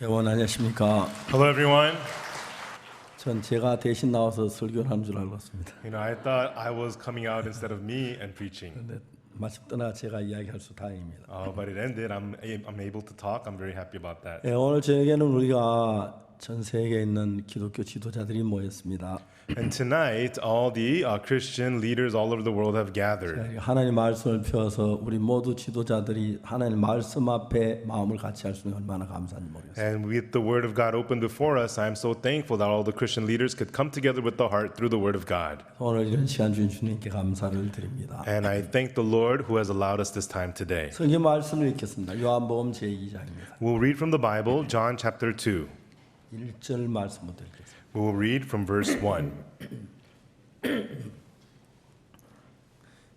여러분 안녕하십니까? Hello, everyone. 전 제가 대신 나와서 설교를 하는 줄 알았습니다. I thought I was coming out instead of me and preaching. 근데 마침 떠나 제가 이야기할 수 다행입니다. But it ended. I'm able to talk. I'm very happy about that. 오늘 저녁에는 우리가 전 세계에 있는 기독교 지도자들이 모였습니다. And tonight, all the Christian leaders all over the world have gathered. 하나님 말씀을 펴서 우리 모두 지도자들이 하나님 말씀 앞에 마음을 같이 할 수 있는 얼마나 감사한지 모르겠어요. And with the Word of God open before us, I'm so thankful that all the Christian leaders could come together with the heart through the Word of God. 오늘 이런 시간 주신 주님께 감사를 드립니다. And I thank the Lord who has allowed us this time today. 성경 말씀을 읽겠습니다. 요한복음 제2장입니다. We'll read from the Bible, John chapter 2. 1절 말씀부터 읽겠습니다. We'll read from verse 1.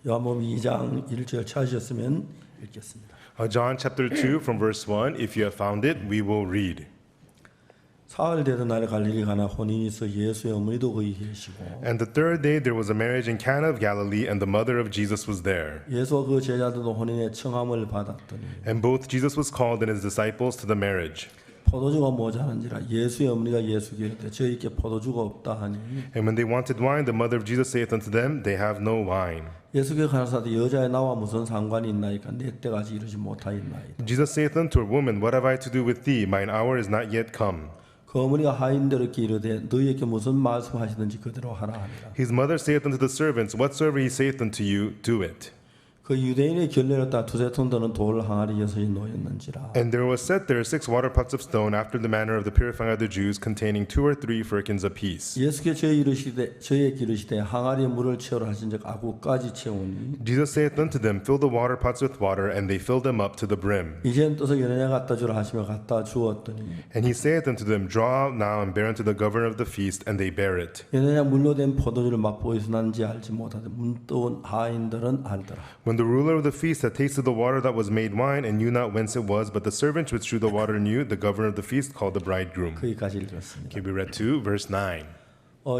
요한복음 2장 1절 찾으셨으면 읽겠습니다. John chapter 2 from verse 1. If you have found it, we will read. 사흘 되던 날에 갈릴리 가나 혼인이 있어 예수의 어머니도 거기 계시고 And the third day there was a marriage in Cana of Galilee, and the mother of Jesus was there. 예수와 그 제자들도 혼인의 청함을 받았더니 And both Jesus was called and his disciples to the marriage. 포도주가 모자란지라 예수의 어머니가 예수께 이르되 저희께 포도주가 없다 하니 And when they wanted wine, the mother of Jesus saith unto them, They have no wine. 예수께 가라사대 여자의 나와 무슨 상관이 있나이까 내 때까지 이르지 못하였나이다. Jesus saith unto her, Woman, what have I to do with thee? Mine hour is not yet come. 그 어머니가 하인들에게 이르되 너희에게 무슨 말씀하시든지 그대로 하라 하니라. His mother saith unto the servants, Whatsoever he saith unto you, do it. 그 유대인의 결례를 따라 두세 톤 되는 돌 항아리 여섯이 놓였는지라. And there was set there 6 water pots of stone after the manner of the purifying of the Jews, containing 2 or 3 firkins apiece. 예수께 저희에게 이르시되 항아리에 물을 채우라 하신즉 아구까지 채우니 Jesus saith unto them, Fill the water pots with water, and they filled them up to the brim. 이제는 떠서 연회에 갖다 주라 하시며 갖다 주었더니 And he saith unto them, Draw out now and bear unto the governor of the feast, and they bear it. 연회에 물로 된 포도주를 맛보이서 난지 알지 못하되 문떠온 하인들은 알더라. When the ruler of the feast had tasted the water that was made wine, and knew not whence it was, but the servants which drew the water knew, the governor of the feast called the bridegroom. 거기까지 읽었습니다. Okay, we read 2, verse 9.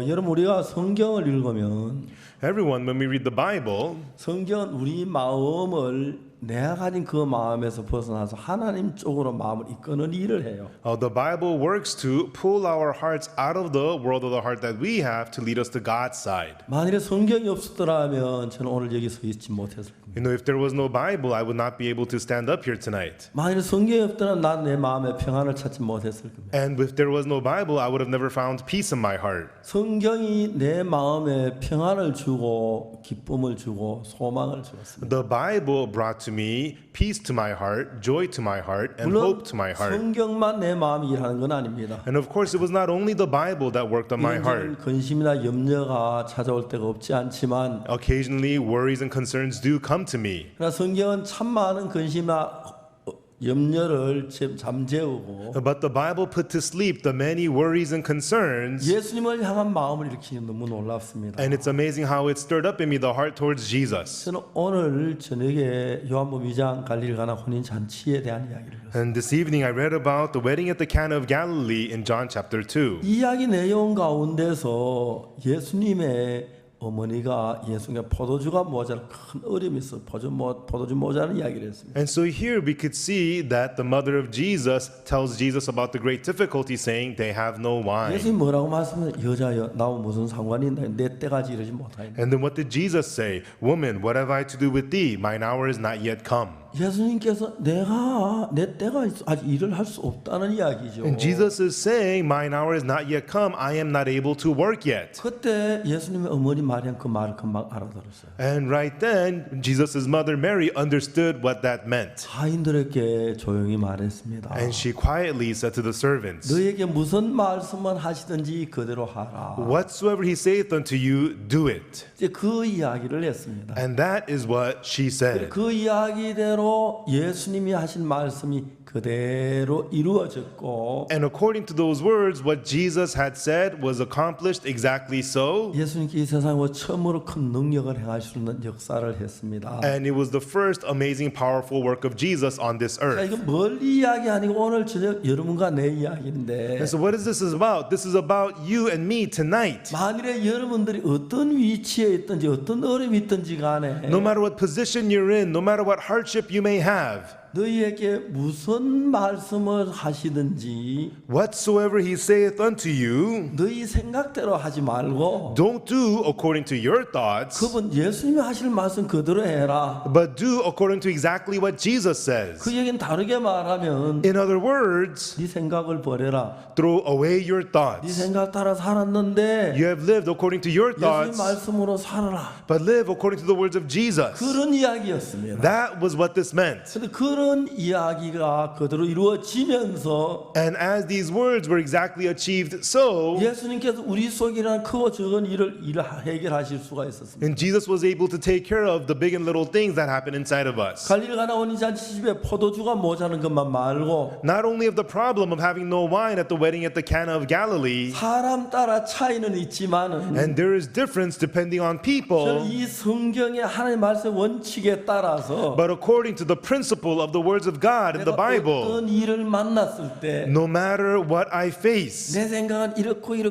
여러분 우리가 성경을 읽으면 Everyone, when we read the Bible, 성경은 우리 마음을 내가 가진 그 마음에서 벗어나서 하나님 쪽으로 마음을 이끄는 일을 해요. the Bible works to pull our hearts out of the world of the heart that we have to lead us to God's side. 만일에 성경이 없었더라면 저는 오늘 여기 서 있지 못했을 겁니다. If there was no Bible, I would not be able to stand up here tonight. 만일에 성경이 없더라면 난 내 마음에 평안을 찾지 못했을 겁니다. And if there was no Bible, I would have never found peace in my heart. 성경이 내 마음에 평안을 주고 기쁨을 주고 소망을 주었습니다. The Bible brought to me peace to my heart, joy to my heart, and 물론 hope to my heart. 성경만 내 마음이 일하는 건 아닙니다. And of course, it was not only the Bible that worked on my 이런저런 heart. 근심이나 염려가 찾아올 때가 없지 않지만 Occasionally, worries and concerns do come to me. 그러나 성경은 참 많은 근심이나 염려를 잠재우고 But the Bible put to sleep the many worries and concerns. 예수님을 향한 마음을 일으키는 너무 놀랍습니다. And it's amazing how it stirred up in me the heart towards Jesus. 저는 오늘 저녁에 요한복음 2장 갈릴리 가나 혼인 잔치에 대한 이야기를 했어요. And this evening I read about the wedding at the Cana of Galilee in John chapter 2. 이야기 내용 가운데서 예수님의 어머니가 예수님께 포도주가 모자란 큰 어려움이 있어 포도주 모자라는 이야기를 했습니다. And so here we could see that the mother of Jesus tells Jesus about the great difficulty, saying they have no wine. 예수님 뭐라고 말씀해요? 여자여 나와 무슨 상관이 있나? 내 때까지 이르지 못하였나? And then what did Jesus say? Woman, what have I to do with thee? Mine hour is not yet come. 예수님께서 내가 내 때가 아직 일을 할 수 없다는 이야기죠. And Jesus is saying, mine hour is not yet come. I am not able to work yet. 그때 예수님의 어머니 마리아 그 말을 금방 알아들었어요. And right then, Jesus' mother Mary understood what that meant. 하인들에게 조용히 말했습니다. And she quietly said to the servants, 너에게 무슨 말씀만 하시든지 그대로 하라. Whatsoever he saith unto you, do it. 이제 그 이야기를 했습니다. And that is what she said. 그 이야기대로 예수님이 하신 말씀이 그대로 이루어졌고 And according to those words, what Jesus had said was accomplished exactly so. 예수님께 이 세상에 처음으로 큰 능력을 행할 수 있는 역사를 했습니다. And it was the first amazing, powerful work of Jesus on this 자, earth. 이거 멀리 이야기 아니고 오늘 저녁 여러분과 내 이야기인데 And so what is this about? This is about you and me tonight. 만일에 여러분들이 어떤 위치에 있든지 어떤 어려움이 있든지 간에 No matter what position you're in, no matter what hardship you may have, 너희에게 무슨 말씀을 하시든지 whatsoever he saith unto you, 너희 생각대로 하지 말고 don't do according to your thoughts, 그분 예수님이 하실 말씀 그대로 해라. but do according to exactly what Jesus says. 그 얘기는 다르게 말하면 In other words, 네 생각을 버려라. throw away your 네 thoughts. 생각 따라 살았는데 You have lived according to your 예수님 thoughts, 말씀으로 살아라. but live according to the words of Jesus. 그런 이야기였습니다. That was what this meant. 근데 그런 이야기가 그대로 이루어지면서 And as these words were exactly achieved so, 예수님께서 우리 속에 일어난 크고 적은 일을 해결하실 수가 있었습니다. and Jesus was able to take care of the big and little things that happen inside of us. 갈릴리 가나 온리 잔치집에 포도주가 모자란 것만 말고 Not only of the problem of having no wine at the wedding at the Cana of Galilee, 사람 따라 차이는 있지만은 and there is difference depending on 저는 people, 이 성경의 하나님 말씀 원칙에 따라서 but according to the principle of the words of God in the 내가 Bible, 어떤 일을 만났을 때 내 no matter what I face, 생각은 이렇고 in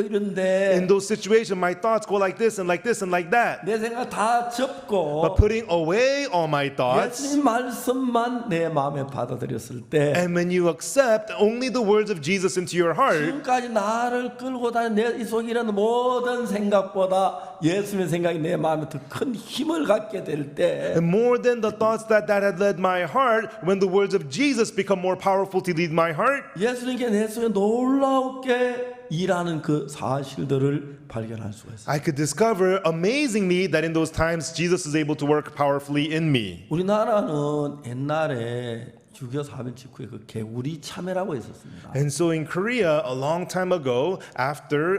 이런데 those situations, my thoughts go like this and like this and like that. 내 생각 다 접고 But putting away all my thoughts, 예수님 말씀만 내 마음에 받아들였을 때 and when you accept only the words of Jesus into your heart, 지금까지 나를 끌고 다니는 내 이 속에 있는 모든 생각보다 예수님의 생각이 내 마음에 더 큰 힘을 갖게 될 때 and more than the thoughts that had led my heart, when the words of Jesus become more powerful to lead my heart, 예수님께 내 속에 놀랍게 일하는 그 사실들을 발견할 수가 있어요. I could discover amazingly that in those times Jesus is able to work powerfully in me. 우리나라는 옛날에 6.25 사변 직후에 그 개구리 참외라고 있었습니다. And so in Korea, a long time ago, after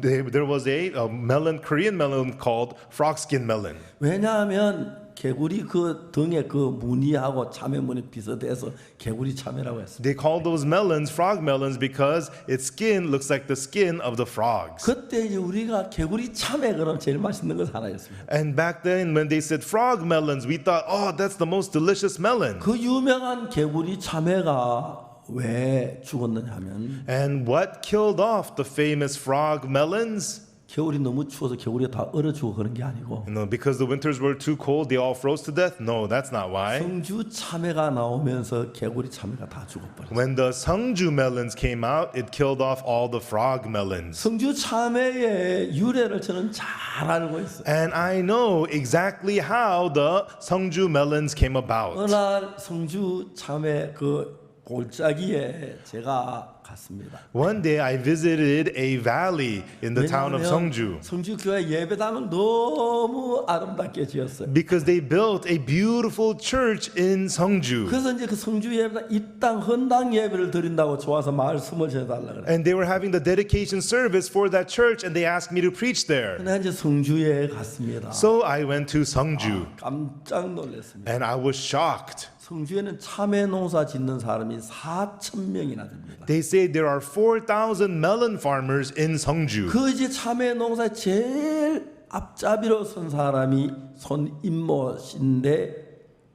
there was a melon, Korean melon called frogskin melon. 왜냐하면 개구리 그 등에 그 무늬하고 참외 무늬 비슷해서 개구리 참외라고 했습니다. They call those melons frog melons because its skin looks like the skin of the frogs. 그때 이제 우리가 개구리 참외 그럼 제일 맛있는 것 하나였습니다. And back then, when they said frog melons, we thought, oh, that's the most delicious melon. 그 유명한 개구리 참외가 왜 죽었느냐 하면 And what killed off the famous frog melons? 겨울이 너무 추워서 개구리가 다 얼어 죽어 그런 게 아니고 Because the winters were too cold, they all froze to death? No, that's not why. 성주 참외가 나오면서 개구리 참외가 다 죽어버렸어요. When the Sungju melons came out, it killed off all the frog melons. 성주 참외의 유래를 저는 잘 알고 있어요. And I know exactly how the Sungju melons came about. 어느 날 성주 참외 그 골짜기에 제가 갔습니다. One day I visited a valley in the town of 왜냐하면 Sungju 성주 교회 예배당을 너무 아름답게 지었어요. because they built a beautiful church in Sungju. 그래서 이제 그 성주 예배당 이 땅 헌당 예배를 드린다고 좋아서 말씀을 전해달라 그래. And they were having the dedication service for that church and they asked me to preach there. 근데 이제 성주에 갔습니다. So I went to Sungju 깜짝 놀랐습니다. and I was shocked. 성주에는 참외 농사 짓는 사람이 4,000명이나 됩니다. They say there are 4,000 melon farmers in Sungju. 그 이제 참외 농사 제일 앞잡이로 선 사람이 손인모 씨인데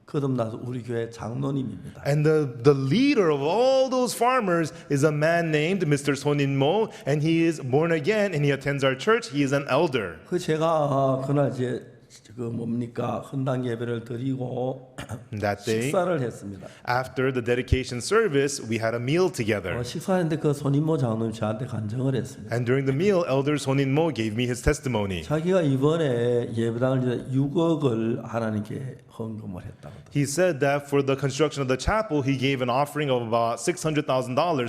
거듭나서 우리 교회 장로님입니다. And the leader of all those farmers is a man named Mr. Son In-mo, and he is born again and he attends our church. He is an elder. 그 제가 그날 이제 그 뭡니까 헌당 예배를 드리고 That day, 식사를 했습니다. after the dedication service, we had a meal together. 식사했는데 그 손인모 장로님 저한테 간증을 했습니다. And during the meal, Elder Son In-mo gave me his testimony. 자기가 이번에 예배당을 6억을 하나님께 헌금을 했다고. He said that for the construction of the chapel, he gave an offering of about $600,000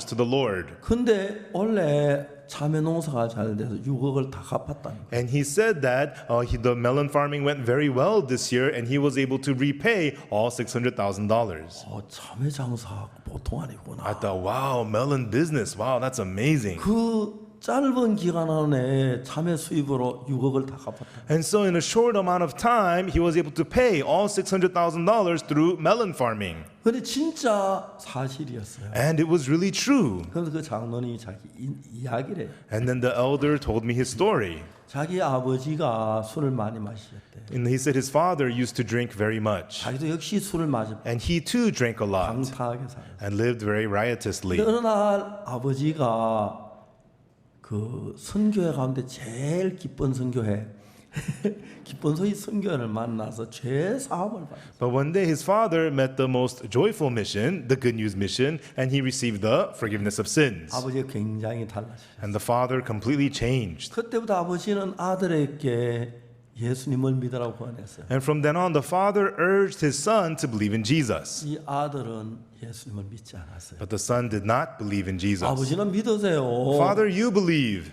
to the Lord. 근데 원래 참외 농사가 잘 돼서 6억을 다 갚았다는 거예요. And he said that the melon farming went very well this year, and he was able to repay all $600,000. 참외 장사 보통 아니구나. I thought, wow, melon business. Wow, that's amazing. 그 짧은 기간 안에 참외 수입으로 6억을 다 갚았다. And so in a short amount of time, he was able to pay all $600,000 through melon farming. 근데 진짜 사실이었어요. And it was really true. 그래서 그 장로님이 자기 이야기를 해요. And then the elder told me his story. 자기 아버지가 술을 많이 마셨대. And he said his father used to drink very much. 자기도 역시 술을 마셨대. And he too drank a lot 방탕하게 살았어. and lived very riotously. 어느 날 아버지가 그 선교회 가운데 제일 기쁜 선교회 기쁜 소식 선교를 만나서 죄 사함을 받았어요. But one day his father met the most joyful mission, the good news mission, and he received the forgiveness of sins. 아버지가 굉장히 달라지셨어요. And the father completely changed. 그때부터 아버지는 아들에게 예수님을 믿으라고 권했어요. And from then on, the father urged his son to believe in Jesus. 이 아들은 예수님을 믿지 않았어요. But the son did not believe in Jesus. 아버지는 믿으세요. Father, you believe.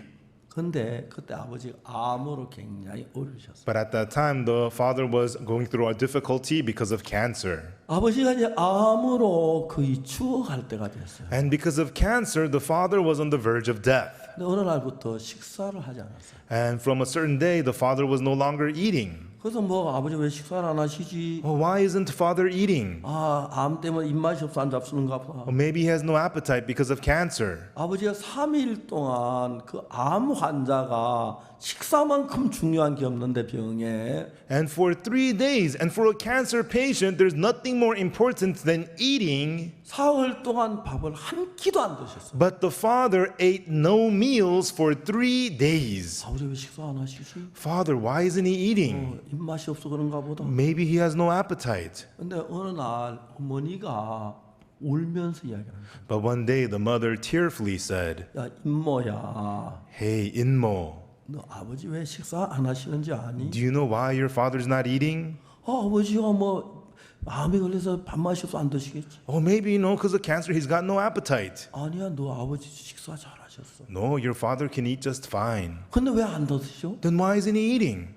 근데 그때 아버지가 암으로 굉장히 어려우셨어요. But at that time, the father was going through a difficulty because of cancer. 아버지가 이제 암으로 거의 죽어갈 때가 됐어요. And because of cancer, the father was on the verge of death. 근데 어느 날부터 식사를 하지 않았어요. And from a certain day, the father was no longer eating. 그래서 뭐 아버지 왜 식사를 안 하시지? Oh, why isn't father eating? 암 때문에 입맛이 없어 안 잡수는가 봐. Or maybe he has no appetite because of cancer. 아버지가 3일 동안 그 암 환자가 식사만큼 중요한 게 없는데 병에 And for 3 days, and for a cancer patient, there's nothing more important than eating. 사흘 동안 밥을 한 끼도 안 드셨어요. But the father ate no meals for 3 days. 아버지 왜 식사 안 하시지? Father, why isn't he eating? 입맛이 없어 그런가 보다. Maybe he has no appetite. 근데 어느 날 어머니가 울면서 이야기합니다. But one day, the mother tearfully said, 야 임모야, Hey, Inmo, 너 아버지 왜 식사 안 하시는지 아니? do you know why your father's not eating? 아버지가 뭐 암에 걸려서 밥맛이 없어 안 드시겠지? Oh, maybe, because of cancer, he's got no appetite. 아니야, 너 아버지 식사 잘하셨어. No, your father can eat just fine. 근데 왜 안 드시죠? Then why isn't he eating?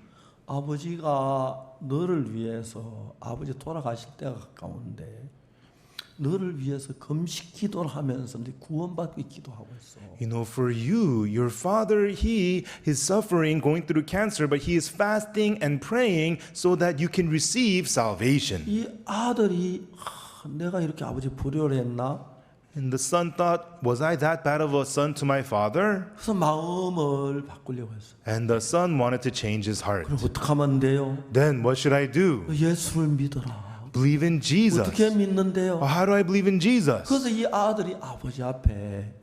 아버지가 너를 위해서 아버지 돌아가실 때가 가까운데 너를 위해서 금식 기도를 하면서 네 구원받기 기도하고 있어. For you, your father, he is suffering, going through cancer, but he is fasting and praying so that you can receive salvation. 이 아들이 내가 이렇게 아버지 불효를 했나? And the son thought, was I that bad of a son to my father? 그래서 마음을 바꾸려고 했어. And the son wanted to change his heart. 그럼 어떻게 하면 돼요? Then what should I do? 예수를 믿어라. Believe in Jesus. 어떻게 믿는데요? How do I believe in Jesus? 그래서 이 아들이 아버지 앞에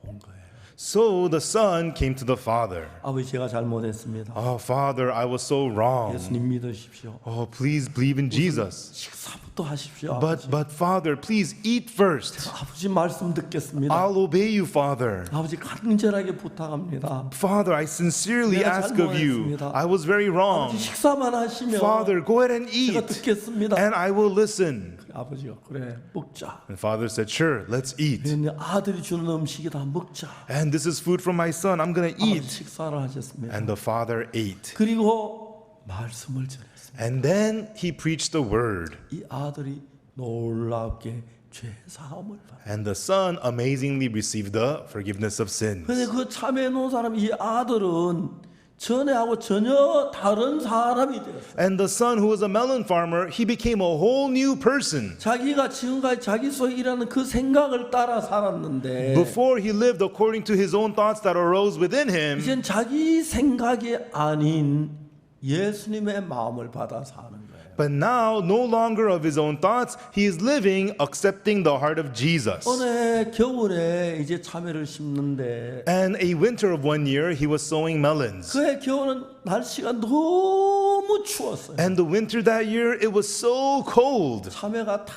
온 거예요. So the son came to the father. 아버지 제가 잘못했습니다. Oh, Father, I was so wrong. 예수님 믿으십시오. Oh, please believe in Jesus. 식사부터 하십시오. But Father, please eat first. 아버지 말씀 듣겠습니다. I'll obey you, Father. 아버지 간절하게 부탁합니다. Father, I sincerely 내가 ask of you. 잘못했습니다. I was very wrong. 아버지 식사만 하시면 Father, go ahead and 제가 eat, 듣겠습니다. and I will listen. 아버지가 그래 먹자. And Father said, sure, let's eat. 내 아들이 주는 음식이다 먹자. And this is food from my son. I'm going to 아버지 eat. 식사를 하셨습니다. And the father ate. 그리고 말씀을 전했습니다. And then he preached the word. 이 아들이 놀랍게 죄 사함을 받았어요. And the son amazingly received the forgiveness of sins. 근데 그 참회 놓은 사람 이 아들은 전에하고 전혀 다른 사람이 되었어요. And the son who was a melon farmer, he became a whole new person. 자기가 지금까지 자기 속에 일하는 그 생각을 따라 살았는데 Before he lived according to his own thoughts that arose within him, 이젠 자기 생각이 아닌 예수님의 마음을 받아 사는 거예요. but now no longer of his own thoughts, he is living accepting the heart of Jesus. 어느 겨울에 이제 참외를 심는데 And a winter of 1 year, he was sowing melons. 그해 겨울은 날씨가 너무 추웠어요. And the winter that year, it was so cold. 참외가 다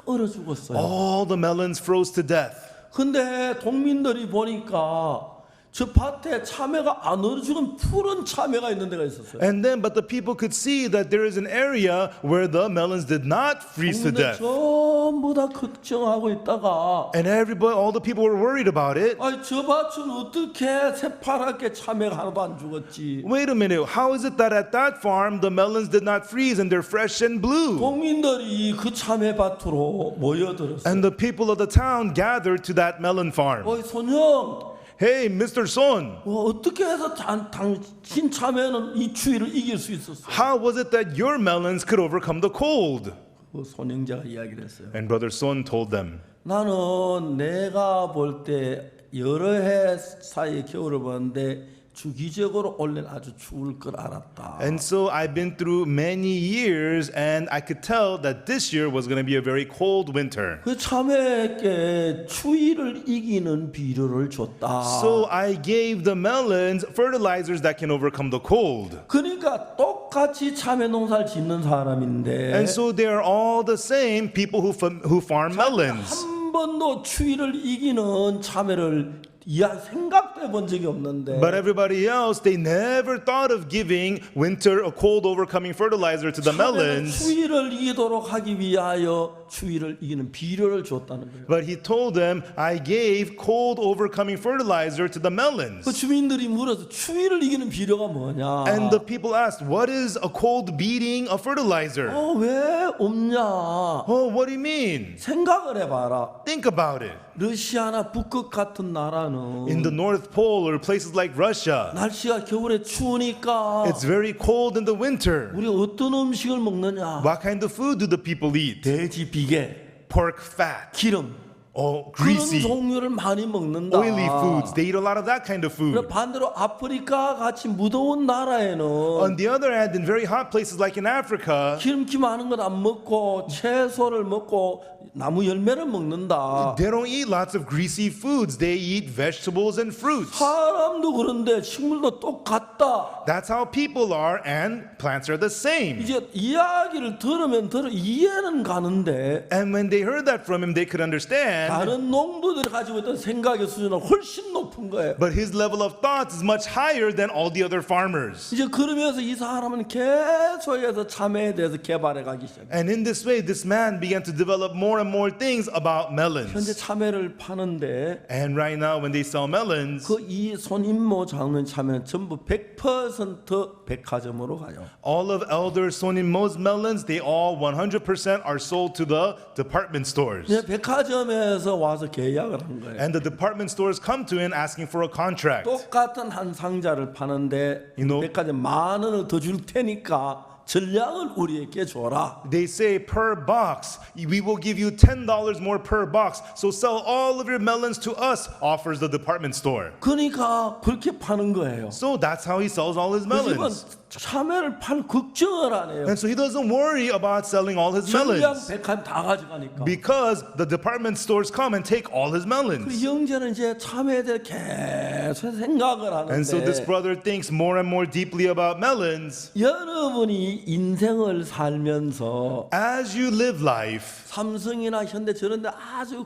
얼어 죽었어요. All the melons froze to death. 근데 동민들이 보니까 저 밭에 참외가 안 얼어 죽은 푸른 참외가 있는 데가 있었어요. And then, but the people could see that there is an area where the melons did not freeze to 동민들 death. 전부 다 걱정하고 있다가 And everybody, all the people were worried about it. 아니 저 밭은 어떻게 새파랗게 참외가 하나도 안 죽었지? Wait a minute, how is it that at that farm the melons did not freeze and they're fresh and blue? 동민들이 그 참외 밭으로 모여들었어요. And the people of the town gathered to that melon farm. 어이 손형, Hey, Mr. Son, 어떻게 해서 당신 참외는 이 추위를 이길 수 있었어? how was it that your melons could overcome the cold? 그 손형제가 이야기를 했어요. And Brother Son told them, 나는 내가 볼 때 여러 해 사이에 겨울을 보는데 주기적으로 올해는 아주 추울 걸 알았다. And so I've been through many years, and I could tell that this year was going to be a very cold winter. 그 참외에게 추위를 이기는 비료를 줬다. So I gave the melons fertilizers that can overcome the cold. 그러니까 똑같이 참외 농사를 짓는 사람인데 And so they're all the same people who farm melons. 한 번도 추위를 이기는 참외를 생각도 해본 적이 없는데 But everybody else, they never thought of giving winter a cold overcoming fertilizer to the 참외는 melons. 추위를 이기도록 하기 위하여 추위를 이기는 비료를 줬다는 거예요. But he told them, I gave cold overcoming fertilizer to the melons. 그 주민들이 물어서 추위를 이기는 비료가 뭐냐? And the people asked, what is a cold beating a fertilizer? 왜 없냐? Oh, what do you mean? 생각을 해봐라. Think about it. 러시아나 북극 같은 나라는 In the North Pole or places like Russia, 날씨가 겨울에 추우니까 it's very cold in the winter. 우리 어떤 음식을 먹느냐? What kind of food do the people eat? 돼지 비계, Pork fat, 기름 oh, 그런 greasy, 종류를 많이 먹는다. oily foods. They eat a lot of that kind of 그래 food. 반대로 아프리카 같이 무더운 나라에는 On the other hand, in very hot places like in Africa, 기름기 많은 건 안 먹고 채소를 먹고 나무 열매를 먹는다. they don't eat lots of greasy foods. They eat vegetables and fruits. 사람도 그런데 식물도 똑같다. That's how people are, and plants are the same. 이제 이야기를 들으면 이해는 가는데 And when they heard that from him, they could understand. 다른 농부들이 가지고 있던 생각의 수준은 훨씬 높은 거예요. But his level of thoughts is much higher than all the other farmers. 이제 그러면서 이 사람은 계속해서 참외에 대해서 개발해 가기 시작해요. And in this way, this man began to develop more and more things about 현재 melons. 참외를 파는데 And right now, when they sell melons, 그 이 손임모 장로님 참외는 전부 100% 백화점으로 가요. all of Elder Sonim Mo's melons, they all 100% are sold to the department stores. 이제 백화점에서 와서 계약을 한 거예요. And the department stores come to him asking for a contract. 똑같은 한 상자를 파는데 You know- 백화점 10,000원을 더 줄 테니까 전량을 우리에게 줘라. They say per box, we will give you $10 more per box. So sell all of your melons to us, offers the department store. 그러니까 그렇게 파는 거예요. So that's how he sells all his 그 집은 melons. 참외를 팔 걱정을 안 해요. And so he doesn't worry about selling all his 전량 melons 백화점 다 가져가니까. because the department stores come and take all his 그 melons. 형제는 이제 참외에 대해 계속 생각을 And so this 하는데 brother thinks more and more deeply about melons. 여러분이 인생을 살면서 As you live life, 삼성이나 현대 저런데 아주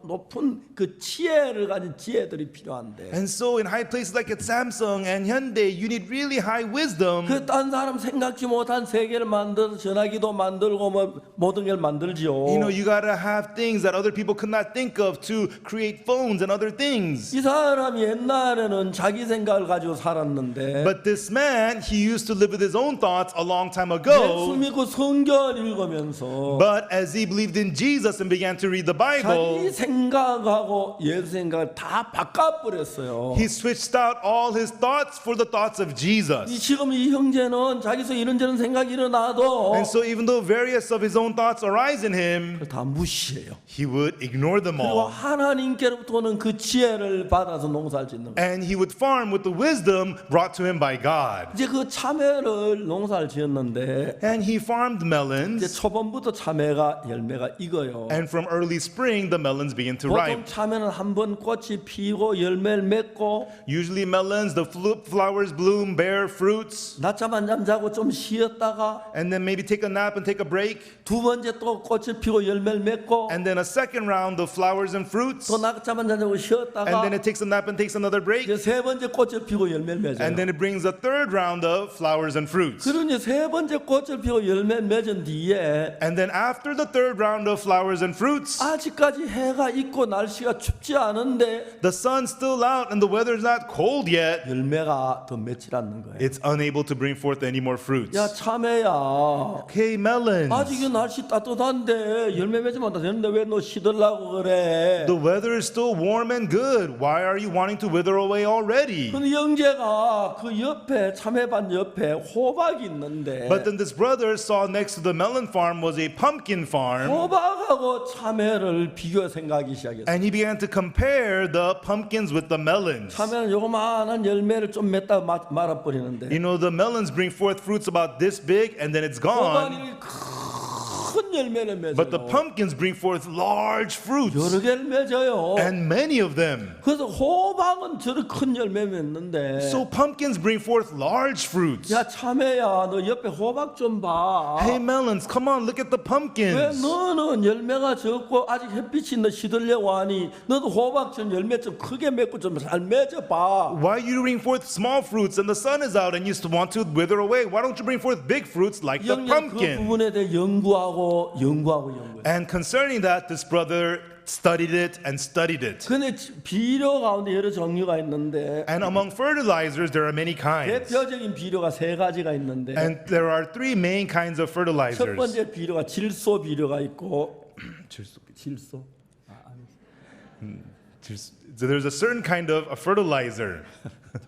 높은 그 지혜를 가진 지혜들이 필요한데 and so in high places like at Samsung and Hyundai, you need really high wisdom. 그 딴 사람 생각지 못한 세계를 만들어 전화기도 만들고 뭐 모든 걸 만들지요. You know, you gotta have things that other people could not think of to create phones and other things. 이 사람이 옛날에는 자기 생각을 가지고 살았는데 But this man, he used to live with his own thoughts a long time 예수 ago. 믿고 성경 읽으면서 But as he believed in Jesus and began to read the 자기 Bible, 생각하고 예수 생각을 다 바꿔버렸어요. he switched out all his thoughts for the thoughts of Jesus. 지금 이 형제는 자기서 이런저런 생각이 일어나도 And so even though various of his own thoughts arise in him, 다 무시해요. he would ignore them 그리고 all. 하나님께로부터는 그 지혜를 받아서 농사를 짓는 거예요. And he would farm with the wisdom brought to him by God. 이제 그 참외를 농사를 지었는데 And he farmed 이제 melons. 초반부터 참외가 열매가 익어요. And from early spring, the melons begin to 보통 ripe. 참외는 한 번 꽃이 피고 열매를 맺고 Usually melons, the flowers bloom, bear fruits, 낮잠 한잠 자고 좀 쉬었다가 and then maybe take a nap and take a break. 두 번째 또 꽃을 피고 열매를 맺고 And then a second round of flowers and fruits. 또 낮잠 한잠 자고 쉬었다가 And then it takes a nap and takes another break. 이제 세 번째 꽃을 피고 열매를 맺어요. And then it brings a third round of flowers and fruits. 그리고 이제 세 번째 꽃을 피고 열매를 맺은 뒤에 And then after the third round of flowers and fruits, 아직까지 해가 있고 날씨가 춥지 않은데 the sun's still out and the weather's not cold yet. 열매가 더 맺질 않는 거예요. It's unable to bring forth any more fruits. 야 참외야 Okay, melons. 아직 이 날씨 따뜻한데 열매 맺으면 안 되는데 왜 너 시들라고 그래? The weather is still warm and good. Why are you wanting to wither away already? 근데 형제가 그 옆에 참외밭 옆에 호박이 있는데 But then this brother saw next to the melon farm was a pumpkin farm, 호박하고 참외를 비교 생각하기 시작했어요. and he began to compare the pumpkins with the melons. 참외는 요만한 열매를 좀 맺다 말아버리는데 You know, the melons bring forth fruits about this big and then it's gone, 호박이 큰 열매를 but the 맺어요. pumpkins bring forth large fruits, 여러 개를 맺어요. and many of them. 그래서 호박은 저렇게 큰 열매 맺는데 So pumpkins bring forth large fruits. 야 참외야 너 옆에 호박 좀 봐. Hey melons, come on, look at the 왜 pumpkins. 너는 열매가 적고 아직 햇빛이 너 시들려고 하니 너도 호박처럼 열매 좀 크게 맺고 좀 잘 맺어봐. Why you bring forth small fruits and the sun is out and you want to wither away? Why don't you bring forth big fruits like the 영영 그 pumpkin? 부분에 대해 연구하고. And concerning that, this brother studied it and studied it. 근데 비료 가운데 여러 종류가 있는데 And among fertilizers, there are many kinds. 대표적인 비료가 세 가지가 있는데 And there are three main kinds of 첫 fertilizers. 번째 비료가 질소 비료가 있고 질소 So there's a certain kind of a fertilizer.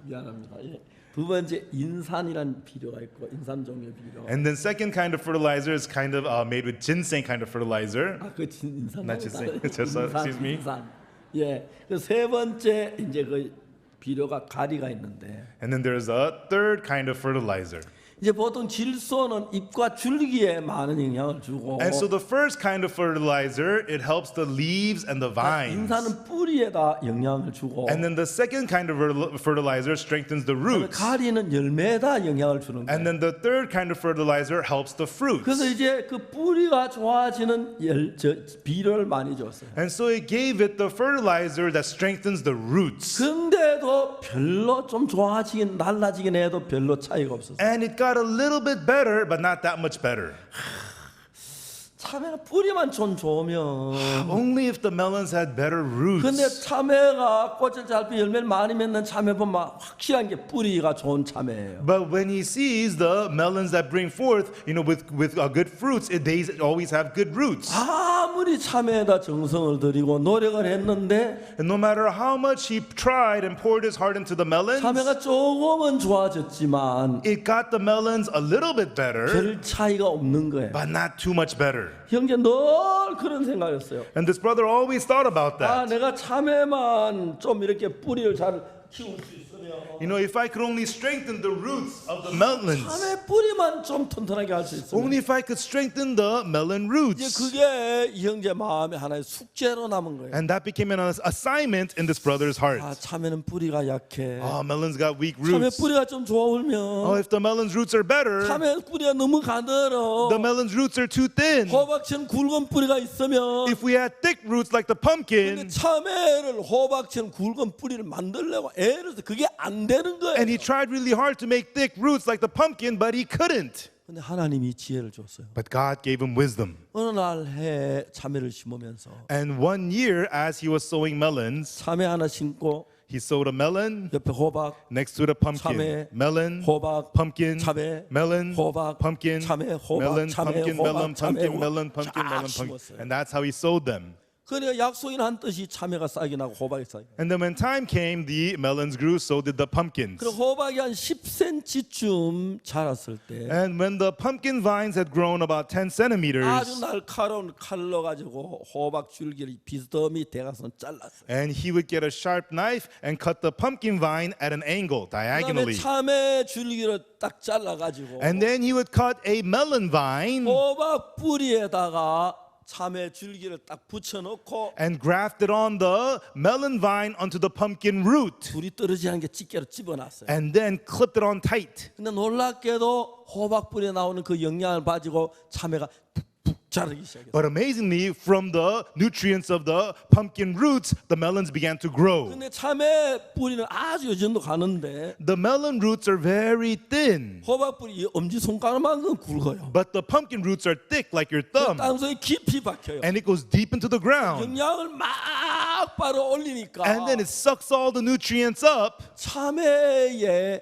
미안합니다. 예. 두 번째 인산이란 비료가 있고 인산 종류 비료. And then second kind of fertilizer is kind of made with ginseng kind of fertilizer. 그 인산. Not ginseng. Excuse me. 인산. 예. 그 세 번째 이제 그 비료가 가리가 있는데 And then there's a third kind of fertilizer. 이제 보통 질소는 잎과 줄기에 많은 영향을 주고 And so the first kind of fertilizer, it helps the leaves and the vines. 인산은 뿌리에다 영향을 주고 And then the second kind of fertilizer strengthens the roots. 가리는 열매에다 영향을 주는 거예요. And then the third kind of fertilizer helps the fruits. 그래서 이제 그 뿌리가 좋아지는 비료를 많이 줬어요. And so it gave it the fertilizer that strengthens the roots. 근데도 별로 좀 좋아지긴 달라지긴 해도 별로 차이가 없었어요. And it got a little bit better, but not that much better. 참외가 뿌리만 좀 좋으면 Only if the melons had better 근데 roots. 참외가 꽃을 잘 피 열매를 많이 맺는 참외 보면 확실한 게 뿌리가 좋은 참외예요. But when he sees the melons that bring forth, with good fruits, they always have good roots. 아무리 참외에다 정성을 들이고 노력을 했는데 And no matter how much he tried and poured his heart into the melons, 참외가 조금은 좋아졌지만 it got the melons a little bit better, 별 차이가 없는 거예요. but not too much better. 형제 늘 그런 생각이었어요. And this brother always thought about 아, that. 내가 참외만 좀 이렇게 뿌리를 잘 키울 수 있으면 If I could only strengthen the roots of the melons, 참외 뿌리만 좀 튼튼하게 할 수 있으면 only if I could strengthen the melon 이제 roots. 그게 이 형제 마음에 하나의 숙제로 남은 거예요. And that became an assignment in this brother's heart. 아, 참외는 뿌리가 약해. Oh, melons got weak 참외 roots. 뿌리가 좀 Oh, 좋으면 if the melons roots are better, 참외 뿌리가 너무 가늘어. the melons roots are too thin. 호박처럼 굵은 뿌리가 있으면 If we had thick roots like the 근데 pumpkin, 참외를 호박처럼 굵은 뿌리를 만들려고 애를 써 그게 안 되는 거예요. and he tried really hard to make thick roots like the pumpkin, but he couldn't. 근데 하나님이 지혜를 줬어요. But God gave him wisdom. 어느 날 해 참외를 심으면서 And one year, as he was sowing melons, 참외 하나 심고 he sowed a melon 옆에 호박, next to the pumpkin. 참외, Melon, 호박, pumpkin, 참외, melon, 호박, pumpkin, 참외, 호박, melon, 참외, pumpkin, 호박, melon, 참외, pumpkin, 호박. melon, pumpkin, 쫙 melon, pumpkin. 심었어요. And that's how he sowed them. 그러니까 약속인 한 뜻이 참외가 싹이 나고 호박이 싹이. And then when time came, the melons grew, so did the pumpkins. 그리고 호박이 한 10cm쯤 자랐을 때 And when the pumpkin vines had grown about 10 centimeters, 아주 날카로운 칼로 가지고 호박 줄기를 비스듬히 대각선 잘랐어요. and he would get a sharp knife and cut the pumpkin vine at an angle, 그다음에 diagonally. 참외 줄기를 딱 잘라가지고 And then he would cut a melon vine 호박 뿌리에다가 참외 줄기를 딱 붙여놓고 and grafted on the melon vine onto the pumpkin root, 둘이 떨어지는 게 집게로 집어놨어요. and then clipped it on tight. 근데 놀랍게도 호박 뿌리에 나오는 그 영양을 가지고 참외가 푹푹 자라기 시작했어요. But amazingly, from the nutrients of the pumpkin roots, the melons began to grow. 근데 참외 뿌리는 아주 요 정도 가는데 The melon roots are very thin, 호박 뿌리 엄지 손가락만큼 굵어요. but the pumpkin roots are thick like your thumb, 땅속에 깊이 박혀요. and it goes deep into the ground. 영양을 막 바로 올리니까 And then it sucks all the nutrients up. 참외에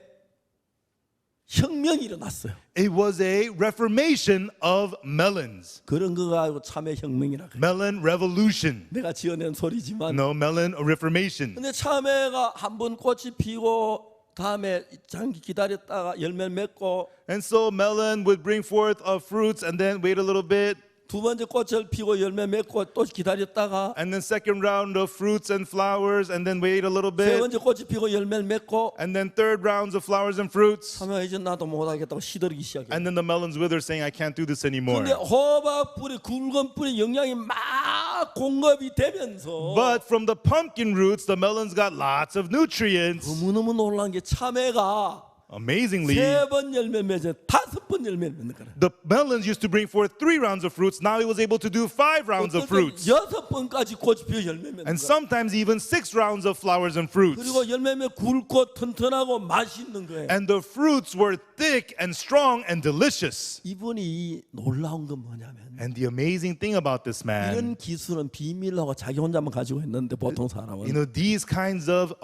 혁명이 일어났어요. It was a reformation of melons. 그런 거 가지고 참외 혁명이라 그래요. Melon revolution. 내가 지어낸 소리지만 No, melon reformation. 근데 참외가 한 번 꽃이 피고 다음에 장기 기다렸다가 열매 맺고 And so melon would bring forth fruits and then wait a little bit. 두 번째 꽃을 피고 열매 맺고 또 기다렸다가 And then second round of fruits and flowers and then wait a little 세 bit. 번째 꽃이 피고 열매를 맺고 And then third rounds of flowers and fruits. 하면 이제 나도 못하겠다고 시들기 시작해요. And then the melons wither saying, I can't do this anymore. 근데 호박 뿌리 굵은 뿌리 영양이 막 공급이 되면서 But from the pumpkin roots, the melons got lots of nutrients. 너무너무 놀란 게 참외가 Amazingly, 세 번 열매 맺어 5번 열매를 맺는 거라. the melons used to bring forth 3 rounds of fruits. Now he was able to do 5 rounds of fruits. 6번까지 꽃이 피어 열매 맺는 And 거라. sometimes even 6 rounds of flowers and fruits. 그리고 열매면 굵고 튼튼하고 맛있는 거예요. And the fruits were thick and strong and delicious. 이분이 놀라운 건 뭐냐면 And the amazing thing about this man, 이런 기술은 비밀하고 자기 혼자만 가지고 있는데 보통 사람은 these kinds of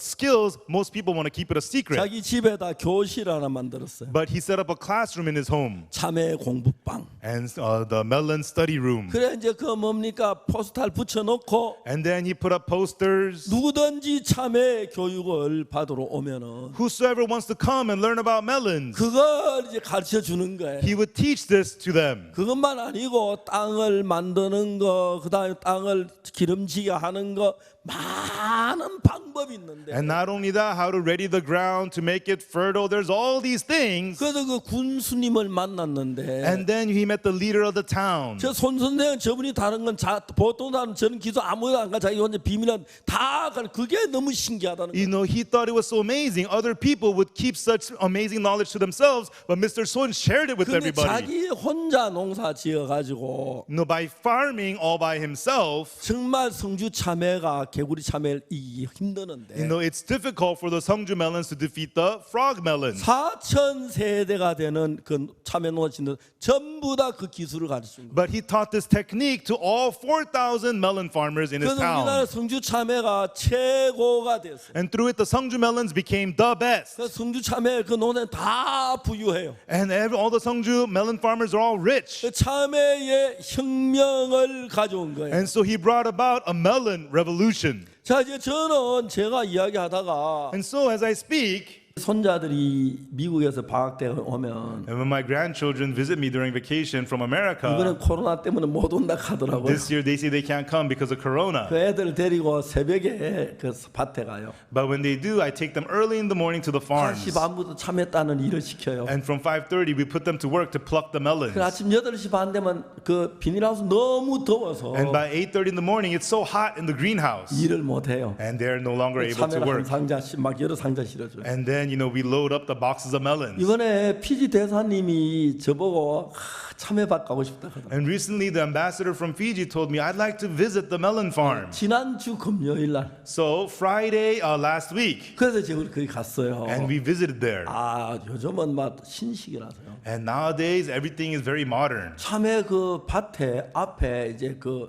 skills, most people want to keep it a secret. 자기 집에다 교실 하나 만들었어요. But he set up a classroom in his home 참외 공부방. and the melon study room. 그래 이제 그 뭡니까 포스터를 붙여놓고 And then he put up posters. 누구든지 참외 교육을 받으러 오면은 Whosoever wants to come and learn about melons, 그걸 이제 가르쳐 주는 거예요. he would teach this to them. 그것만 아니고 땅을 만드는 거, 그다음에 땅을 기름지게 하는 거 많은 방법이 있는데. And not only that, how to ready the ground to make it fertile. There's all these things. 그래서 그 군수님을 만났는데. And then he met the leader of the town. 저 손 선생 저분이 다른 건 보통 다른 저는 기도 아무도 안 가 자기 혼자 비밀한 다 그게 너무 신기하다는 거예요. He thought it was so amazing. Other people would keep such amazing knowledge to themselves, but Mr. Son shared it with 근데 everybody. 자기 혼자 농사 지어 가지고 By farming all by himself, 정말 성주 참외가 개구리 참외를 이기기 힘드는데 it's difficult for the Seongju melons to defeat the frog melons. 4천 세대가 되는 그 참외 농사짓는 전부 다 그 기술을 가르친 거예요. But he taught this technique to all 4,000 melon farmers in his 그래서 우리나라 town. 성주 참외가 최고가 됐어요. And through it, the Seongju melons became the best. 그래서 성주 참외 그 농사는 다 부유해요. And all the Seongju melon farmers are all rich. 그 참외의 혁명을 가져온 거예요. And so he brought about a melon revolution. 자 이제 저는 제가 이야기하다가 And so as I speak, 손자들이 미국에서 방학 때 오면 and when my grandchildren visit me during vacation from America, 이번엔 코로나 때문에 못 온다 하더라고요. this year they say they can't come because of Corona. 그 애들 데리고 새벽에 그 밭에 가요. But when they do, I take them early in the morning to the farms. 5시 반부터 참외 따는 일을 시켜요. And from 5:30, we put them to work to pluck the melons. 그 아침 8시 반 되면 그 비닐하우스 너무 더워서 And by 8:30 in the morning, it's so hot in the greenhouse. 일을 못 해요. And they're no longer able to 참외를 한 work. 상자씩 막 여러 상자 실어줘요. And then, we load up the boxes of melons. 이번에 피지 대사님이 저보고 참외밭 가고 싶다 하더라고요. And recently, the ambassador from Fiji told me, I'd like to visit the melon farm. 지난주 금요일 날. So Friday last week, 그래서 제가 거기 갔어요. and we visited there. 아 요즘은 막 신식이라서요. And nowadays, everything is very modern. 참외 그 밭에 앞에 이제 그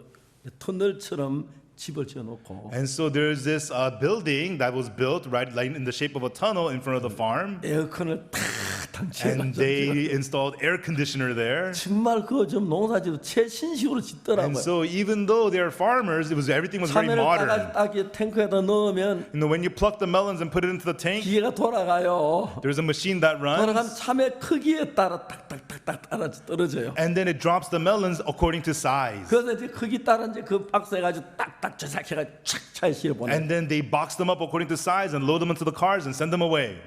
터널처럼 집을 지어놓고 And so there's this building that was built right in the shape of a tunnel in front of the farm. 에어컨을 탁 And 당치해가지고 they installed air conditioner there. 정말 그 좀 농사지도 최신식으로 And 짓더라고요. so even though they're farmers, everything was very 참외를 modern. 딱 탱크에다 넣으면 When you pluck the melons and put it into the tank, 기계가 돌아가요. there's a machine that 돌아가면 runs, 참외 크기에 따라 탁탁탁탁 따라 떨어져요. and then it drops the melons according to size. 그래서 이제 크기 따라 이제 그 박스 해가지고 딱딱 제작해가지고 착 차에 실어 보내. And then they box them up according to size and load them into the cars and send them away.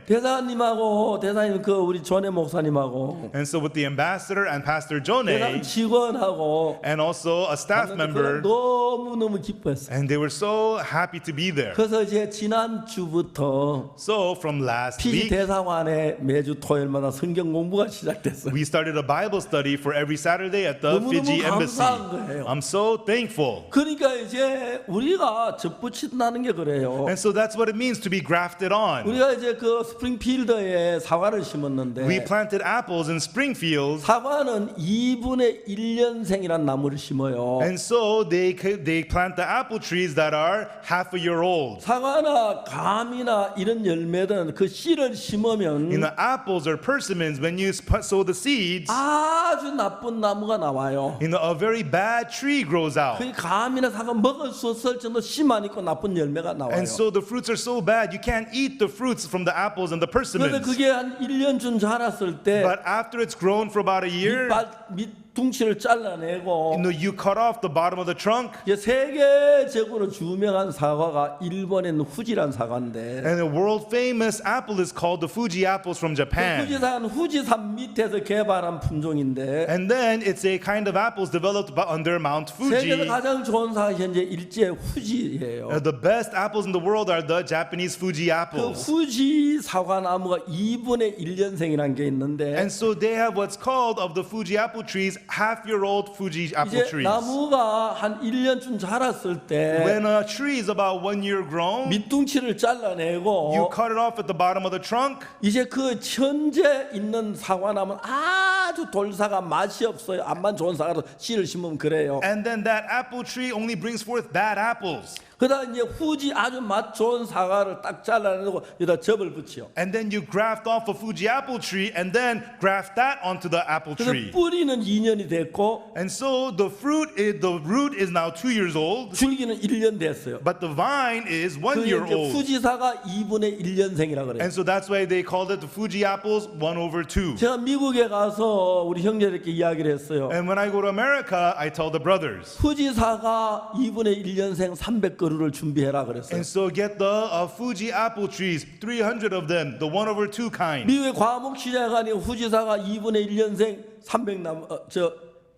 대사님 그 우리 존의 목사님하고 And so with the ambassador and Pastor 대사님 Jone, 직원하고 and also a staff member, 너무 기뻐했어요. and they were so happy to be there. 그래서 이제 지난 주부터 So from last 피지 week, 대사관에 매주 토요일마다 성경 공부가 시작됐어요. we started a Bible study for every Saturday at the 너무너무 Fiji embassy. 감사한 거예요. I'm so thankful. 그러니까 이제 우리가 접붙인다는 게 그래요. And so that's what it means to be grafted on. 우리가 이제 그 스프링필드에 사과를 심었는데 심었는데 We planted apples in Springfield, 사과는 2분의 1년생이란 나무를 심어요. and so they plant the apple trees that are half a year old. 사과나 감이나 이런 열매들은 그 씨를 심으면 In the apples or persimmons, when you sow the seeds, 아주 나쁜 나무가 나와요. a very bad tree grows out. 그 감이나 사과 먹을 수 없을 정도 씨만 있고 나쁜 열매가 나와요. And so the fruits are so bad, you can't eat the fruits from the apples and the 그런데 persimmons. 그게 한 1년쯤 자랐을 때 But after it's grown for about a year, 밑둥치를 잘라내고 you cut off the bottom of the trunk. 이제 세계적으로 유명한 사과가 일본에 있는 후지란 사과인데 And the world famous apple is called the Fuji apples from 그 Japan. 후지사는 후지산 밑에서 개발한 품종인데 And then it's a kind of apples developed under Mount 세계에서 Fuji. 가장 좋은 사과 현재 일제 후지예요. The best apples in the world are the Japanese Fuji 그 apples. 후지 사과나무가 2분의 1년생이라는 게 있는데 And so they have what's called of the Fuji apple trees, half-year-old Fuji apple 이제 trees. 나무가 한 1년쯤 자랐을 때 When a tree is about 1 year grown, 밑둥치를 you 잘라내고 cut it off at the bottom of the trunk. 이제 그 현재 있는 사과나무는 아주 돌사가 맛이 없어요. 안만 좋은 사과도 씨를 심으면 그래요. And then that apple tree only brings forth bad apples. 그다음 이제 후지 아주 맛 좋은 사과를 딱 잘라내고 여기다 접을 붙여. And then you graft off a Fuji apple tree and then graft that onto the apple 그래서 tree. 뿌리는 2년이 됐고 And so the root is now 2 years old, 줄기는 1년 됐어요. but the vine is 1 그게 year 이제 old. 후지사가 2분의 1년생이라 그래요. And so that's why they called it the Fuji apples 1/2. 제가 미국에 가서 우리 형제들께 이야기를 했어요. And when I go to America, I tell the brothers. 후지사가 2분의 1년생 300그루를 준비해라 그랬어요. And so get the Fuji apple trees, 300 of them, the 1/2 kind. 미국의 과목시장관이 후지사가 2분의 1년생 300나무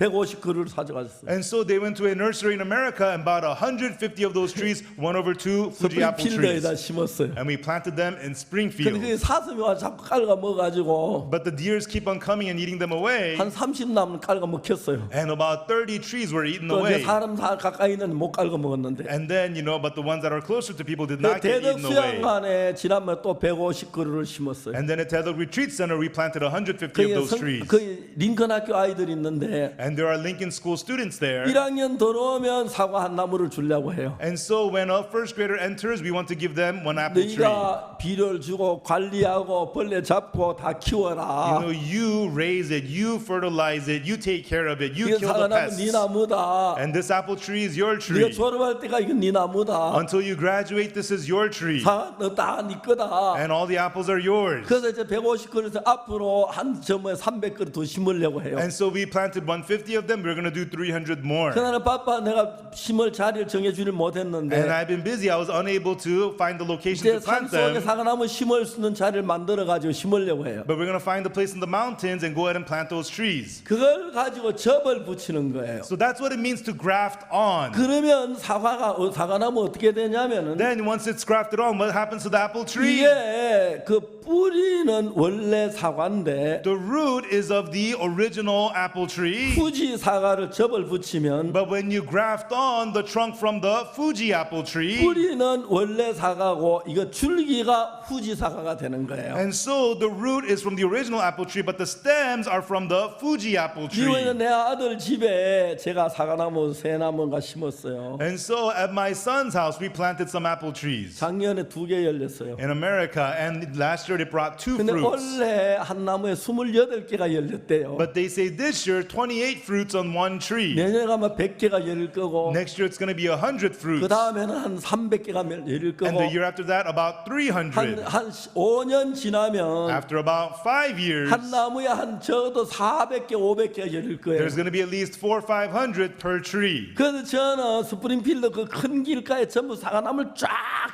150그루를 사져가셨어요. And so they went to a nursery in America and bought 150 of those trees, 1/2 Fuji apple trees. 스프링필드에다 심었어요. And we planted them in 근데 Springfield. 그 사슴이 와서 자꾸 깔아 먹어가지고 But the deers keep on coming and eating them away. 한 30나무는 깔아 먹혔어요. And about 30 trees were eaten 또 이제 away. 사람 가까이 있는 못 깔아 먹었는데. And then, but the ones that are closer to people did not get 대덕 eaten away. 수양관에 지난번에 또 150그루를 심었어요. And then at Tedok Retreat Center, we planted 150 of those trees. 그 링컨 학교 아이들이 있는데 And there are Lincoln School students there. 1학년 들어오면 사과 한 나무를 주려고 해요. And so when a first grader enters, we want to give them one apple tree. 너희가 비료를 주고 관리하고 벌레 잡고 다 키워라. You raise it, you fertilize it, you take care of it, you 이게 kill the 사과나무 네 pests. 나무다. And this apple tree is your 네가 tree. 졸업할 때가 이건 네 나무다. Until you graduate, this is your tree. 사과 너다네 거다. And all the apples are yours. 그래서 이제 150그루에서 앞으로 한 점에 300그루 더 심으려고 해요. And so we planted 150 of them. We're going to do 300 more. 그날은 바빠 내가 심을 자리를 정해주질 And 못했는데 I've been busy. I was unable to find the location 이제 to plant 산속에 them. 사과나무 심을 수 있는 자리를 만들어 가지고 심으려고 해요. But we're going to find the place in the mountains and go ahead and plant those trees. 그걸 가지고 접을 붙이는 거예요. So that's what it means to graft on. 그러면 사과나무 어떻게 되냐면은 Then once it's grafted on, what happens to the apple tree? 이게 그 뿌리는 원래 사과인데 The root is of the original apple tree. 후지 사과를 접을 붙이면 But when you graft on the trunk from the Fuji apple tree, 뿌리는 원래 사과고 이거 줄기가 후지 사과가 되는 거예요. and so the root is from the original apple tree, but the stems are from the Fuji apple 미국에는 tree. 내 아들 집에 제가 사과나무 세 나무가 심었어요. And so at my son's house, we planted some apple trees 작년에 2개 열렸어요. in America, and last year they brought 2 근데 fruits. 원래 한 나무에 28개가 열렸대요. But they say this year 28 fruits on one tree. 내년에 가면 100개가 열릴 거고 Next year it's going to be 100 그 fruits. 다음에는 한 300개가 열릴 And 거고 the year after that about 300. 한 5년 지나면 After about 5 years, 한 나무에 한 적어도 400개, 500개가 열릴 거예요. there's going to be at least 400 or 500 per tree. 그래서 저는 스프링필드 그 큰 길가에 전부 사과나무를 쫙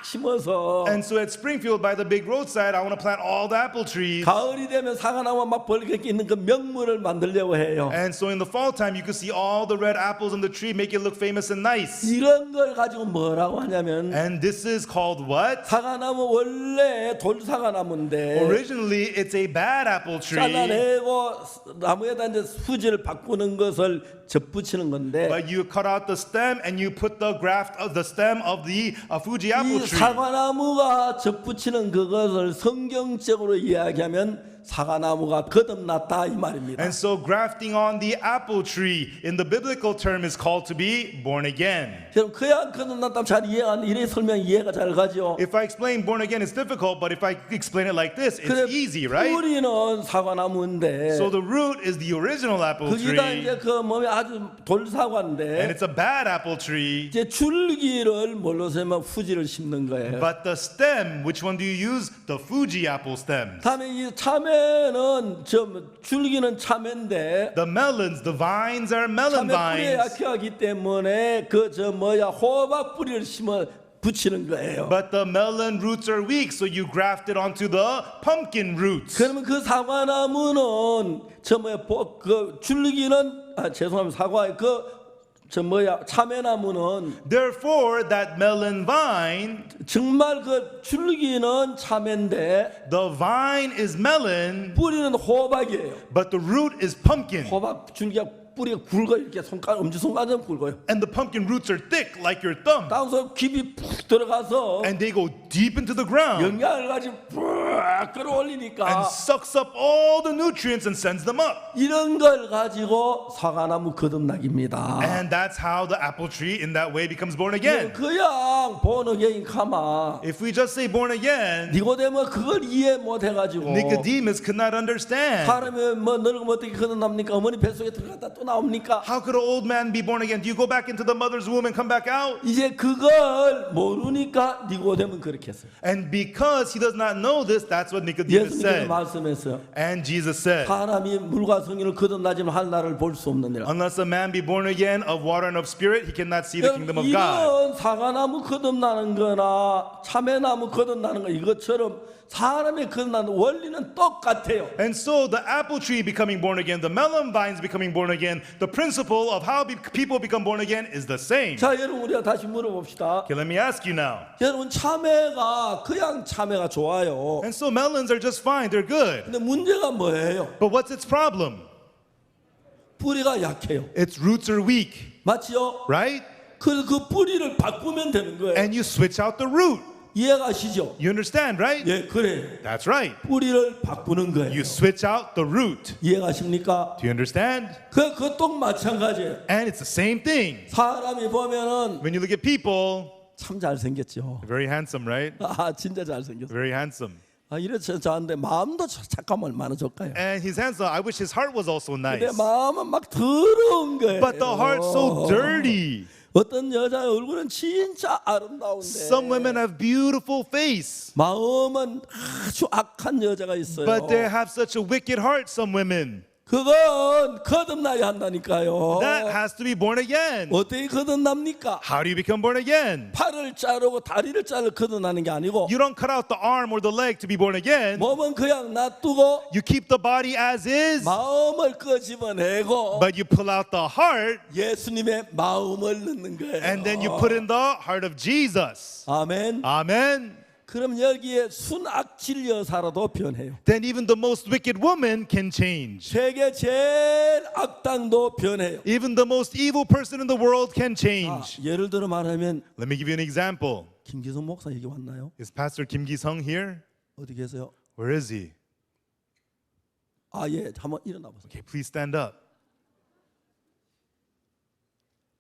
심어서 And so at Springfield by the big roadside, I want to plant all the apple trees. 가을이 되면 사과나무 막 벌게 있는 그 명물을 만들려고 해요. And so in the fall time, you can see all the red apples on the tree, make it look famous and nice. 이런 걸 가지고 뭐라고 하냐면 And this is called what? 사과나무 원래 돌사과나무인데 Originally, it's a bad apple tree, 잘라내고 나무에다 이제 수지를 바꾸는 것을 접붙이는 건데 but you cut out the stem and you put the graft of the stem of the Fuji apple 이 tree. 사과나무가 접붙이는 그것을 성경적으로 이야기하면 사과나무가 거듭났다 이 말입니다. And so grafting on the apple tree in the biblical term is called to be born again. 여러분 그야 거듭났다면 잘 이해가 안 돼. 이래 설명 이해가 잘 가죠. If I explain born again, it's difficult, but if I explain it like this, 그래, it's easy, right? 뿌리는 사과나무인데 So the root is the original apple 거기다 tree, 이제 그 몸에 아주 and 돌사과인데 it's a bad apple tree. 이제 줄기를 뭘로 세면 후지를 심는 거예요. But the stem, which one do you use? The Fuji apple stems. 다음에 이 참외는 줄기는 참외인데 The melons, the vines are melon 참외 뿌리에 vines. 약하기 때문에 호박 뿌리를 심어 붙이는 거예요. But the melon roots are weak, so you graft it onto the pumpkin roots. 그러면 그 사과나무는 그 줄기는 죄송합니다. 사과의 참외나무는 Therefore, that melon vine, 정말 그 줄기는 참외인데 the vine is melon, 뿌리는 호박이에요. but the root is pumpkin. 호박 줄기가 뿌리가 굵어 이렇게 엄지손가락처럼 굵어요. And the pumpkin roots are thick like your thumb. 땅속 깊이 푹 들어가서 And they go deep into the ground 영양을 가지고 푹 끌어올리니까 and sucks up all the nutrients and sends them up. 이런 걸 가지고 사과나무 거듭나기입니다. And that's how the apple tree in that way becomes born again. 그냥 본어게인 카마 If we just say born again, 니고데모 그걸 이해 못 해가지고 Nicodemus could not understand. 사람이 늙으면 어떻게 거듭납니까? 어머니 뱃속에 들어갔다 또 나옵니까? How could an old man be born again? Do you go back into the mother's womb and come back out? 이제 그걸 모르니까 니고데모는 그렇게 했어요. And because he does not know this, that's what Nicodemus 예수님께서 said. 말씀했어요. And Jesus said, 사람이 물과 성령을 거듭나지만 할 나라를 볼 수 없느니라. unless a man be born again of water and of spirit, he cannot see the kingdom of God. 이런 사과나무 거듭나는 거나 참외나무 거듭나는 거 이것처럼 사람의 거듭나는 원리는 똑같아요. And so the apple tree becoming born again, the melon vines becoming born again, the principle of how people become born again is the same. 자, 여러분 우리가 다시 물어봅시다. Okay, let me ask you now. 여러분 참외가 그냥 참외가 좋아요. And so melons are just fine, they're good. 근데 문제가 뭐예요? But what's its problem? 뿌리가 약해요. Its roots are weak, 맞지요? right? 그래서 그 뿌리를 바꾸면 되는 거예요. And you switch out the root. 이해가시죠? You understand, right? 예, 그래. That's right. 뿌리를 바꾸는 거예요. You switch out the root. 이해가십니까? Do you understand? 그것도 마찬가지예요. And it's the same thing. 사람이 보면은 When you look at people, 참 잘생겼죠. very handsome, right? 아, 진짜 잘생겼어. Very handsome. 아, 이래서 저한테 마음도 착하면 얼마나 좋을까요? And he's handsome. I wish his heart was also nice. 내 마음은 막 더러운 거예요. But the heart's so dirty. 어떤 여자 얼굴은 진짜 아름다운데 Some women have beautiful face, 마음은 아주 악한 여자가 있어요. but they have such a wicked heart, some women. 그건 거듭나야 한다니까요. That has to be born again. 어떻게 거듭납니까? How do you become born again? 팔을 자르고 다리를 자르 거듭나는 게 아니고 You don't cut out the arm or the leg to be born again. 몸은 그냥 놔두고 You keep the body as is, 마음을 끄집어내고 but you pull out the heart, 예수님의 마음을 넣는 거예요. and then you put in the heart of Jesus. 아멘. Amen. 그럼 여기에 순악질 여사라도 변해요. Then even the most wicked woman can change. 세계 제일 악당도 변해요. Even the most evil person in the world can 아, change. 예를 들어 말하면 Let me give you an example. 김기성 목사 여기 왔나요? Is Pastor Kim Gi-sung here? 어디 계세요? Where is he? 아, 예, 한번 일어나 보세요. Okay, please stand up.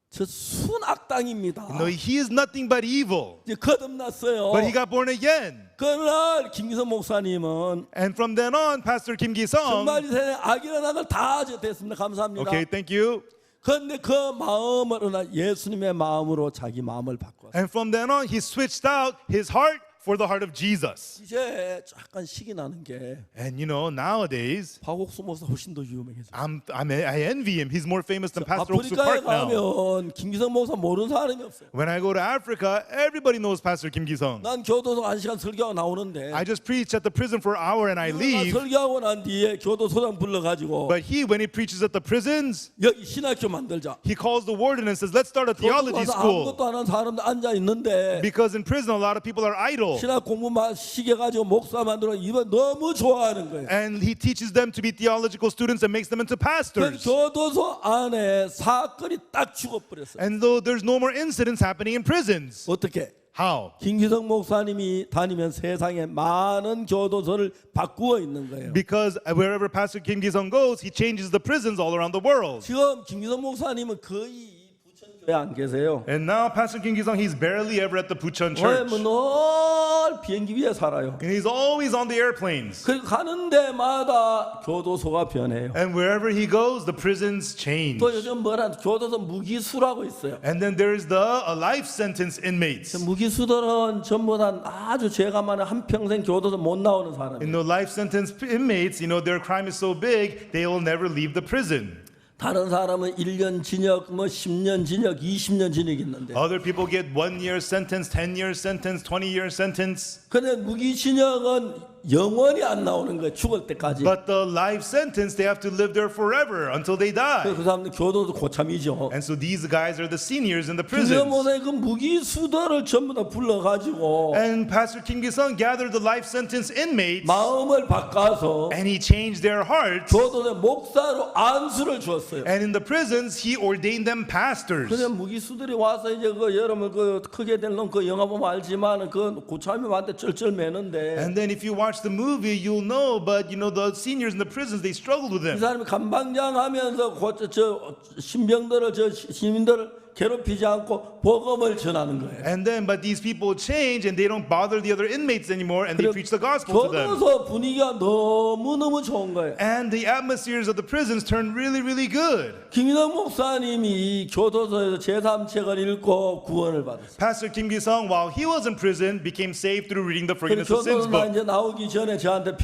저 순악당입니다. No, he is nothing but evil. 이제 거듭났어요. But he got born again. 그날 김기성 목사님은 And from then on, Pastor Kim Gi-sung. 정말 이 세상에 악이라는 걸 다 됐습니다. 감사합니다. Okay, thank you. 그런데 그 마음을 예수님의 마음으로 자기 마음을 바꿨어요. And from then on, he switched out his heart for the heart of Jesus. 이제 약간 식이 나는 게 And you know, nowadays, 박옥수 목사 훨씬 더 유명해졌어요. I envy him. He's more famous than Pastor Oksu 아프리카에 Park now. 가면 김기성 목사 모르는 사람이 없어요. When I go to Africa, everybody knows Pastor Kim Gi-sung. 난 교도소 1시간 설교하고 나오는데 I just preach at the prison for an hour and I leave. 설교하고 난 뒤에 교도소장 불러가지고 But when he preaches at the prisons, 여기 신학교 만들자. he calls the warden and says, let's start a theology 교도소에서 school. 아무것도 안 하는 사람들 앉아 있는데 Because in prison, a lot of people are idle. 신학 공부만 시켜가지고 목사 만들어 이번 너무 좋아하는 거예요. And he teaches them to be theological students and makes them into 그 pastors. 교도소 안에 사건이 딱 죽어버렸어요. And though there's no more incidents happening in prisons, 어떻게? How? 김기성 목사님이 다니면 세상에 많은 교도소를 바꾸어 있는 거예요. Because wherever Pastor Kim Ki-sung goes, he changes the prisons all around the world. 지금 김기성 목사님은 거의 부천교회 안 계세요. And now Pastor Kim Ki-sung, he's barely ever at the Pucheon 왜냐면 church. 늘 비행기 위에 살아요. And he's always on the airplanes. 그리고 가는 데마다 교도소가 변해요. And wherever he goes, the prisons change. 또 요즘 뭐라 교도소 무기수라고 있어요. And then there's the life sentence inmates. 무기수들은 전부 다 아주 죄가 많아 한평생 교도소 못 나오는 사람이에요. In the life sentence inmates, their crime is so big, they will never leave the prison. 다른 사람은 1년 징역, 10년 징역, 20년 징역 있는데. Other people get 1 year sentence, 10 year sentence, 20 year sentence. 근데 무기징역은 영원히 안 나오는 거예요. 죽을 때까지. But the life sentence, they have to live there forever until they die. 그 사람들 교도소 고참이죠. And so these guys are the seniors in the 김기성 prisons. 목사님 그 무기수들을 전부 다 불러가지고 And Pastor Kim Ki-sung gathered the life sentence inmates 마음을 바꿔서 and he changed their hearts. 교도소 목사로 안수를 주었어요. And in the prisons, he ordained them pastors. 그냥 무기수들이 와서 이제 그 여러분 그 크게 될 놈 그 영화 보면 알지만 그 고참이 완전 쩔쩔매는데 And then if you watch the movie, you'll know, but the seniors in the prisons, they struggled with 이 them. 사람이 감방장하면서 저 신병들을 저 시민들을 괴롭히지 않고 복음을 전하는 거예요. And then, but these people change and they don't bother the other inmates anymore and they preach the gospel to them. 교도소 분위기가 너무너무 좋은 거예요. And the atmospheres of the prisons turn really, really good. 김인환 목사님이 교도소에서 제3책을 읽고 구원을 받았어요. Pastor Kim Ki-sung, while he was in prison, became saved through reading the Forgiveness of Sins 교도소 book. 이제 나오기 전에 저한테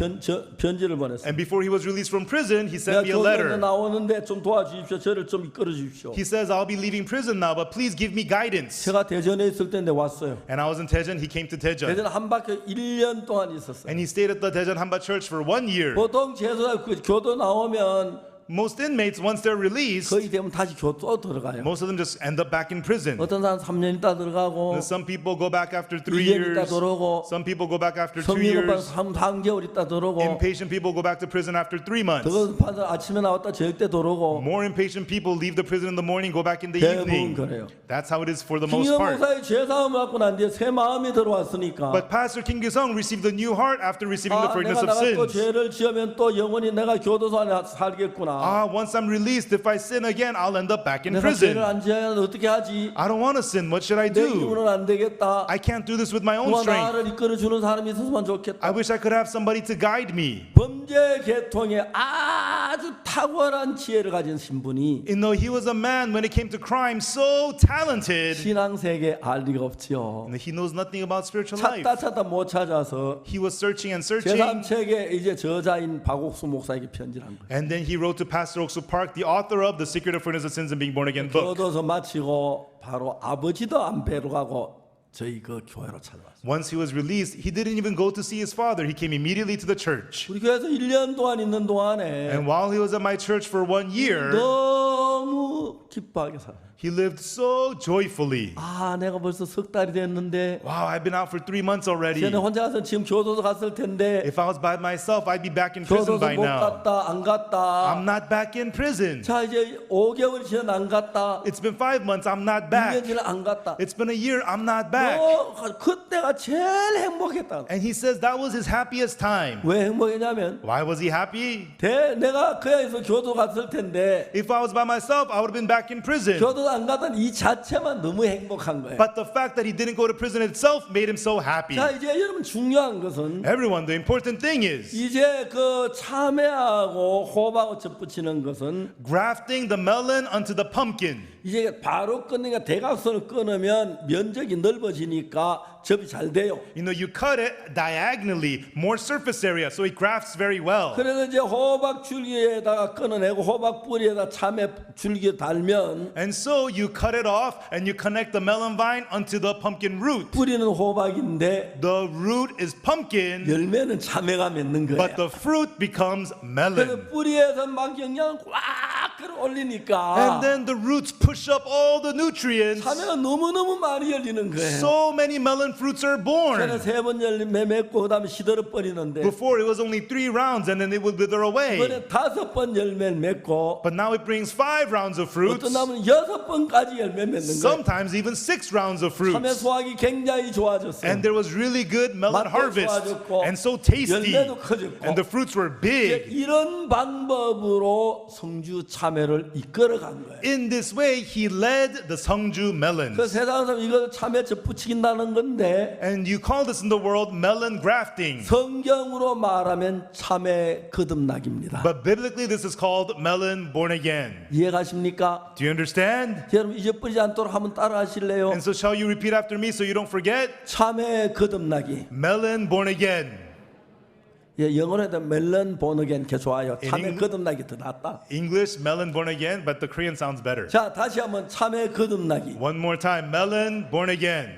편지를 보냈어요. And before he was released from prison, he 내가 sent me a 교도소에 letter. 나오는데 좀 도와주십시오. 저를 좀 이끌어 주십시오. He says, I'll be leaving prison now, but please give me guidance. 제가 대전에 있을 때인데 왔어요. And I was in Daejeon, he came to Daejeon. 대전 한바퀴 1년 동안 있었어요. And he stayed at the Daejeon Hanba Church for 1 year. 보통 제소자 교도 나오면 Most inmates, once they're released, 거의 되면 다시 교도 들어가요. most of them just end up back in prison. 어떤 사람 3년 있다 들어가고 And some people go back after 3 1년 있다 years. 들어오고 Some people go back after 2 성민 오빠 years. 3개월 있다 들어오고 Impatient people go back to prison after 3 months. 더 판사 아침에 나왔다 저녁 때 들어오고 More impatient people leave the prison in the morning, go back in the 대부분 evening. 그래요. That's how it is for the most 김영 part. 목사의 죄사함을 받고 난 뒤에 새 마음이 들어왔으니까 But Pastor Kim Ki-sung received a new heart after receiving the 내가 forgiveness of 나가 또 sins. 죄를 지으면 또 영원히 내가 교도소 안에 살겠구나. Once I'm released, if I sin again, I'll end up back in 내가 죄를 prison. 안 지으면 어떻게 하지? I don't want to sin. What should I 내 do? 힘으로는 안 되겠다. I can't do this with my own 누가 strength. 나를 이끌어주는 사람이 있었으면 I 좋겠다. wish I could have somebody to guide me. 범죄 계통에 아주 탁월한 지혜를 가진 신분이 He was a man when it came to crime so talented. 신앙 세계 알 리가 없지요. He knows nothing about spiritual life. 찾다 못 찾아서 He was searching and searching. 제3책에 이제 저자인 박옥수 목사에게 편지를 한 거예요. And then he wrote to Pastor Oksu Park, the author of The Secret of Forgiveness of Sins and Being Born Again book. 교도소 마치고 바로 아버지도 안 뵈러 가고 저희 그 교회로 찾아왔어요. Once he was released, he didn't even go to see his father. He came immediately to the church. 우리 교회에서 1년 동안 있는 동안에 And while he was at my church for 1 year, 너무 기뻐하게 살아요. he lived so joyfully. 아, 내가 벌써 석 달이 됐는데 Wow, I've been out for 3 months already. 저는 혼자 가서 지금 교도소 갔을 텐데 If I was by myself, I'd be back in prison 교도소 by 못 now. 갔다 안 갔다. I'm not back in prison. 자 이제 5개월 지난 안 갔다. It's been 5 months, I'm not 2년 back. 지난 안 갔다. It's been a year, I'm not back. 그때가 제일 행복했다. And he says that was his happiest time. 왜 행복했냐면 Why was he happy? 내가 그야에서 교도 갔을 텐데 If I was by myself, I would have been back in prison. 교도 안 갔던 이 자체만 너무 행복한 거예요. But the fact that he didn't go to prison itself made him so happy. 자 이제 여러분 중요한 것은 Everyone, the important thing is 이제 그 참외하고 호박을 접붙이는 것은 grafting the melon onto the pumpkin. 이제 바로 끊으니까 대각선을 끊으면 면적이 넓어지니까 접이 잘 돼요. You cut it diagonally, more surface area, so it grafts very well. 그래서 이제 호박 줄기에다가 끊어내고 호박 뿌리에다 참외 줄기 달면 And so you cut it off and you connect the melon vine onto the pumpkin root. 뿌리는 호박인데 The root is pumpkin, 열매는 참외가 맺는 거예요. but the fruit becomes melon. 그래서 뿌리에서 막 영양을 꽉 끌어올리니까 And then the roots push up all the nutrients. 참외가 너무너무 많이 열리는 거예요. So many melon fruits are 전에 born. 3번 열매 맺고 그다음에 시들어 버리는데 Before it was only 3 rounds and then it would wither away. 이번에 5번 열매를 맺고 But now it brings 5 rounds of fruits. 어떤 나무는 6번까지 열매 맺는 거예요. Sometimes even 6 rounds of 참외 fruits. 수확이 굉장히 좋아졌어요. And there was really good melon 맛도 harvest. 좋아졌고, And so tasty. 열매도 커졌고. And the fruits were big. 이런 방법으로 성주 참외를 이끌어간 거예요. In this way, he led the Seongju 그 melons. 세상 사람 이거 참외 접붙이긴다는 건데 And you call this in the world melon grafting. 성경으로 말하면 참외 거듭나기입니다. But biblically, this is called melon born again. 이해가십니까? Do you understand? 여러분 잊어버리지 않도록 한번 따라하실래요? And so, shall you repeat after me so you don't forget? 참외 거듭나기. Melon born again. 예, 영어로 해도 멜론 보너겐 게 좋아요. 참외 In 거듭나기 더 낫다. English, melon born again, but the Korean sounds better. 자, 다시 한번 참외 거듭나기. One more time, melon born again.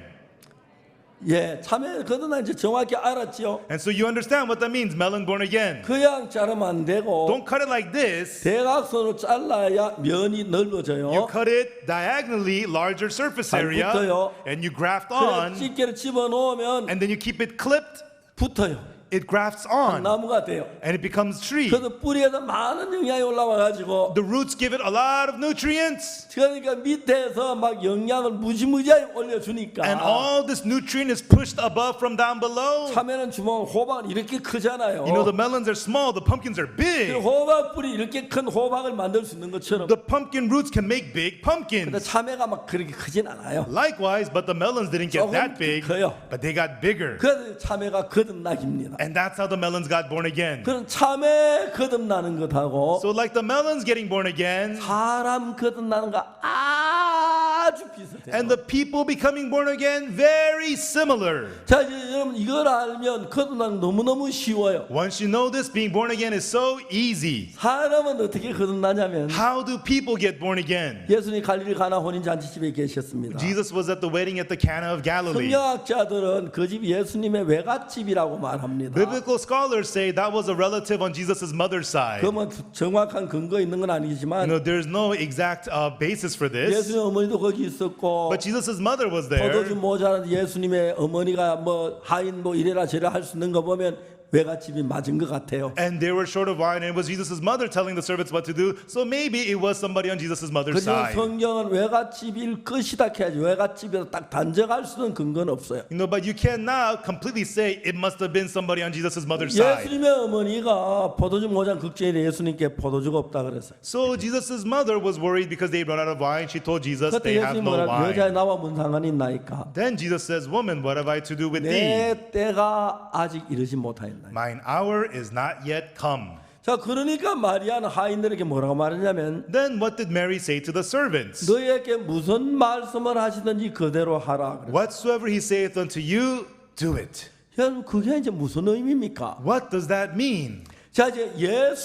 예, 참외 거듭나기 정확히 알았죠? And so you understand what that means, melon born again. 그냥 자르면 안 되고 Don't cut it like this. 대각선으로 잘라야 면이 넓어져요. You cut it diagonally, larger surface 잘 area, 붙어요. and you graft 그래 on, 집게를 집어넣으면 and then you keep it clipped. 붙어요. It grafts on, 나무가 돼요. and it becomes tree. 그래서 뿌리에서 많은 영양이 올라와 가지고 The roots give it a lot of nutrients, 그러니까 밑에서 막 영양을 무지무지하게 올려주니까 and all this nutrient is pushed above from down below. 참외는 주먹 호박은 이렇게 크잖아요. You know, the melons are small, the pumpkins are 그 big. 호박 뿌리 이렇게 큰 호박을 만들 수 있는 것처럼 The pumpkin roots can make big 근데 pumpkins. 참외가 막 그렇게 크진 않아요. Likewise, but the melons didn't get that big, 커요. but they got bigger. 그래서 참외가 거듭나기입니다. And that's how the melons got born again. 그런 참외 거듭나는 것하고 So like the melons getting born again, 사람 거듭나는 거 아주 비슷해요. and the people becoming born again, very similar. 자 이제 여러분 이걸 알면 거듭나는 거 너무너무 쉬워요. Once you know this, being born again is so easy. 사람은 어떻게 거듭나냐면 How do people get born again? 예수님 갈릴리 가나 혼인 잔치집에 계셨습니다. Jesus was at the wedding at the Cana of Galilee. 성경학자들은 그 집 예수님의 외갓집이라고 말합니다. Biblical scholars say that was a relative on Jesus' mother's side. 그뭐 정확한 근거 있는 건 You 아니지만 know, there's no exact basis for this. 예수님 어머니도 거기 있었고 But Jesus' mother was 포도주 there. 모자란 예수님의 어머니가 뭐 하인 뭐 이래라 저래라 할 수 있는 거 보면 외갓집이 맞은 것 같아요. And they were short of wine, and it was Jesus' mother telling the servants what to do. So maybe it was somebody on Jesus' mother's 그래서 side. 성경은 외갓집일 것이다 해야지 외갓집에서 딱 단정할 수는 근거는 없어요. You know, but you cannot completely say it must have been somebody on Jesus' mother's side. 예수님의 어머니가 포도주 모자란 걱정에 예수님께 포도주가 없다 그랬어요. So Jesus' mother was worried because they run out of wine. She told Jesus 그때 they have 예수님 no 뭐라 여자에 wine. 나와 뭔 상관이 있나이까? Then Jesus says, "Woman, what have I to do with thee? 내 때가 아직 이르지 못하였나이까? Mine hour is not yet come." 자 그러니까 마리아는 하인들에게 뭐라고 말했냐면 Then what did Mary say to the servants? 너희에게 무슨 말씀을 하시든지 그대로 하라. 그랬어요. Whatsoever he saith unto you, do it. 여러분 그게 이제 무슨 의미입니까? What does that mean? 자 이제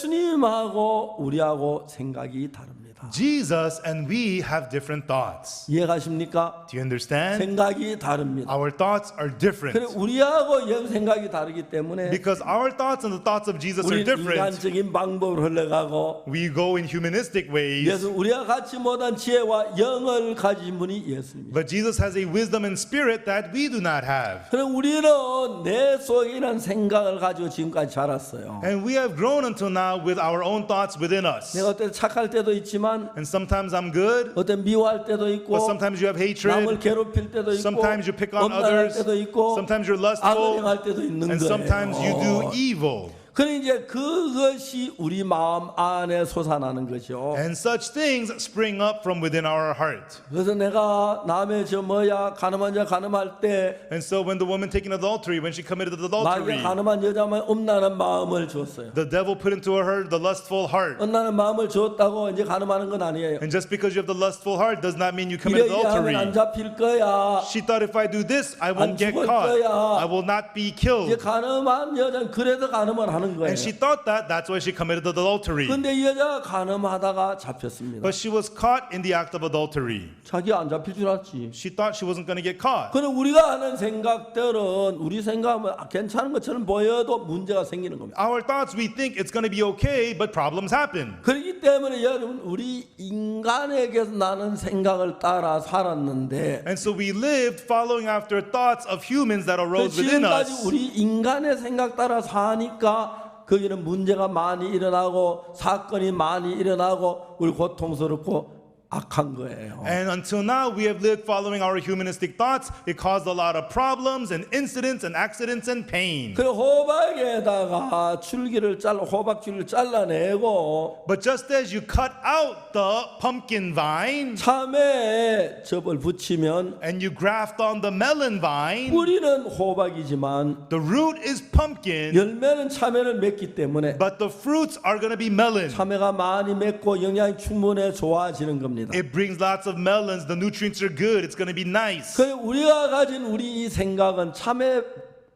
예수님하고 우리하고 생각이 다릅니다. Jesus and we have different thoughts. 이해가십니까? Do you understand? 생각이 다릅니다. Our thoughts are 그래 different. 우리하고 예수 생각이 다르기 때문에 Because our thoughts and the thoughts of Jesus are 우리 different. 인간적인 방법으로 흘러가고 We go in humanistic ways. 예수 우리가 갖지 못한 지혜와 영을 가진 분이 예수님입니다. But Jesus has a wisdom and spirit that we do not have. 그럼 우리는 내 속에 있는 생각을 가지고 지금까지 자랐어요. And we have grown until now with our own thoughts within us. 내가 어때 착할 때도 있지만 And sometimes I'm good, 어때 미워할 때도 있고 but sometimes you have 남을 hatred. 괴롭힐 때도 있고 Sometimes you pick on 엄란할 others. 때도 있고 Sometimes you're 악을 lustful. 행할 때도 있는 And sometimes you 거예요. do evil. 그래 이제 그것이 우리 마음 안에 솟아나는 거죠. And such things spring up from within our heart. 그래서 내가 남의 저 뭐야 가늠한 자 가늠할 때 And so when the woman taking adultery, when she committed adultery, 나에게 가늠한 여자만 음란한 마음을 줬어요. the devil put into her the lustful heart. 음란한 마음을 줬다고 이제 가늠하는 건 아니에요. And just because you have the lustful heart does not mean you commit 이래 하면 안 adultery. 잡힐 거야. She thought if I do this, I 안 won't get 죽을 caught. 거야. I will not be 이제 killed. 가늠한 여자는 그래도 가늠을 하는 하는 거예요. And she thought that that's why she committed adultery. 근데 이 여자가 간음하다가 잡혔습니다. But she was caught in the act of adultery. 자기 안 잡힐 줄 알았지. She thought she wasn't going to get caught. 그럼 우리가 하는 생각들은 우리 생각하면 괜찮은 것처럼 보여도 문제가 생기는 겁니다. Our thoughts, we think it's going to be okay, but problems happen. 그렇기 때문에 여러분 우리 인간에게서 나는 생각을 따라 살았는데 And so we lived following after thoughts of humans that arose within 지금까지 us. 우리 인간의 생각 따라 사니까 거기는 문제가 많이 일어나고 사건이 많이 일어나고 우리 고통스럽고 악한 거예요. And until now, we have lived following our humanistic thoughts. It caused a lot of problems and incidents and accidents and pain. 그리고 호박에다가 줄기를 호박줄을 잘라내고 But just as you cut out the pumpkin vine 참외에 접을 붙이면 and you graft on the melon vine, 뿌리는 호박이지만 the root is pumpkin, 열매는 참외를 맺기 때문에 but the fruits are going to be melon. 참외가 많이 맺고 영양이 충분해 좋아지는 겁니다. It brings lots of melons. The nutrients are good. It's going to be nice. 그 우리가 가진 우리 이 생각은 참외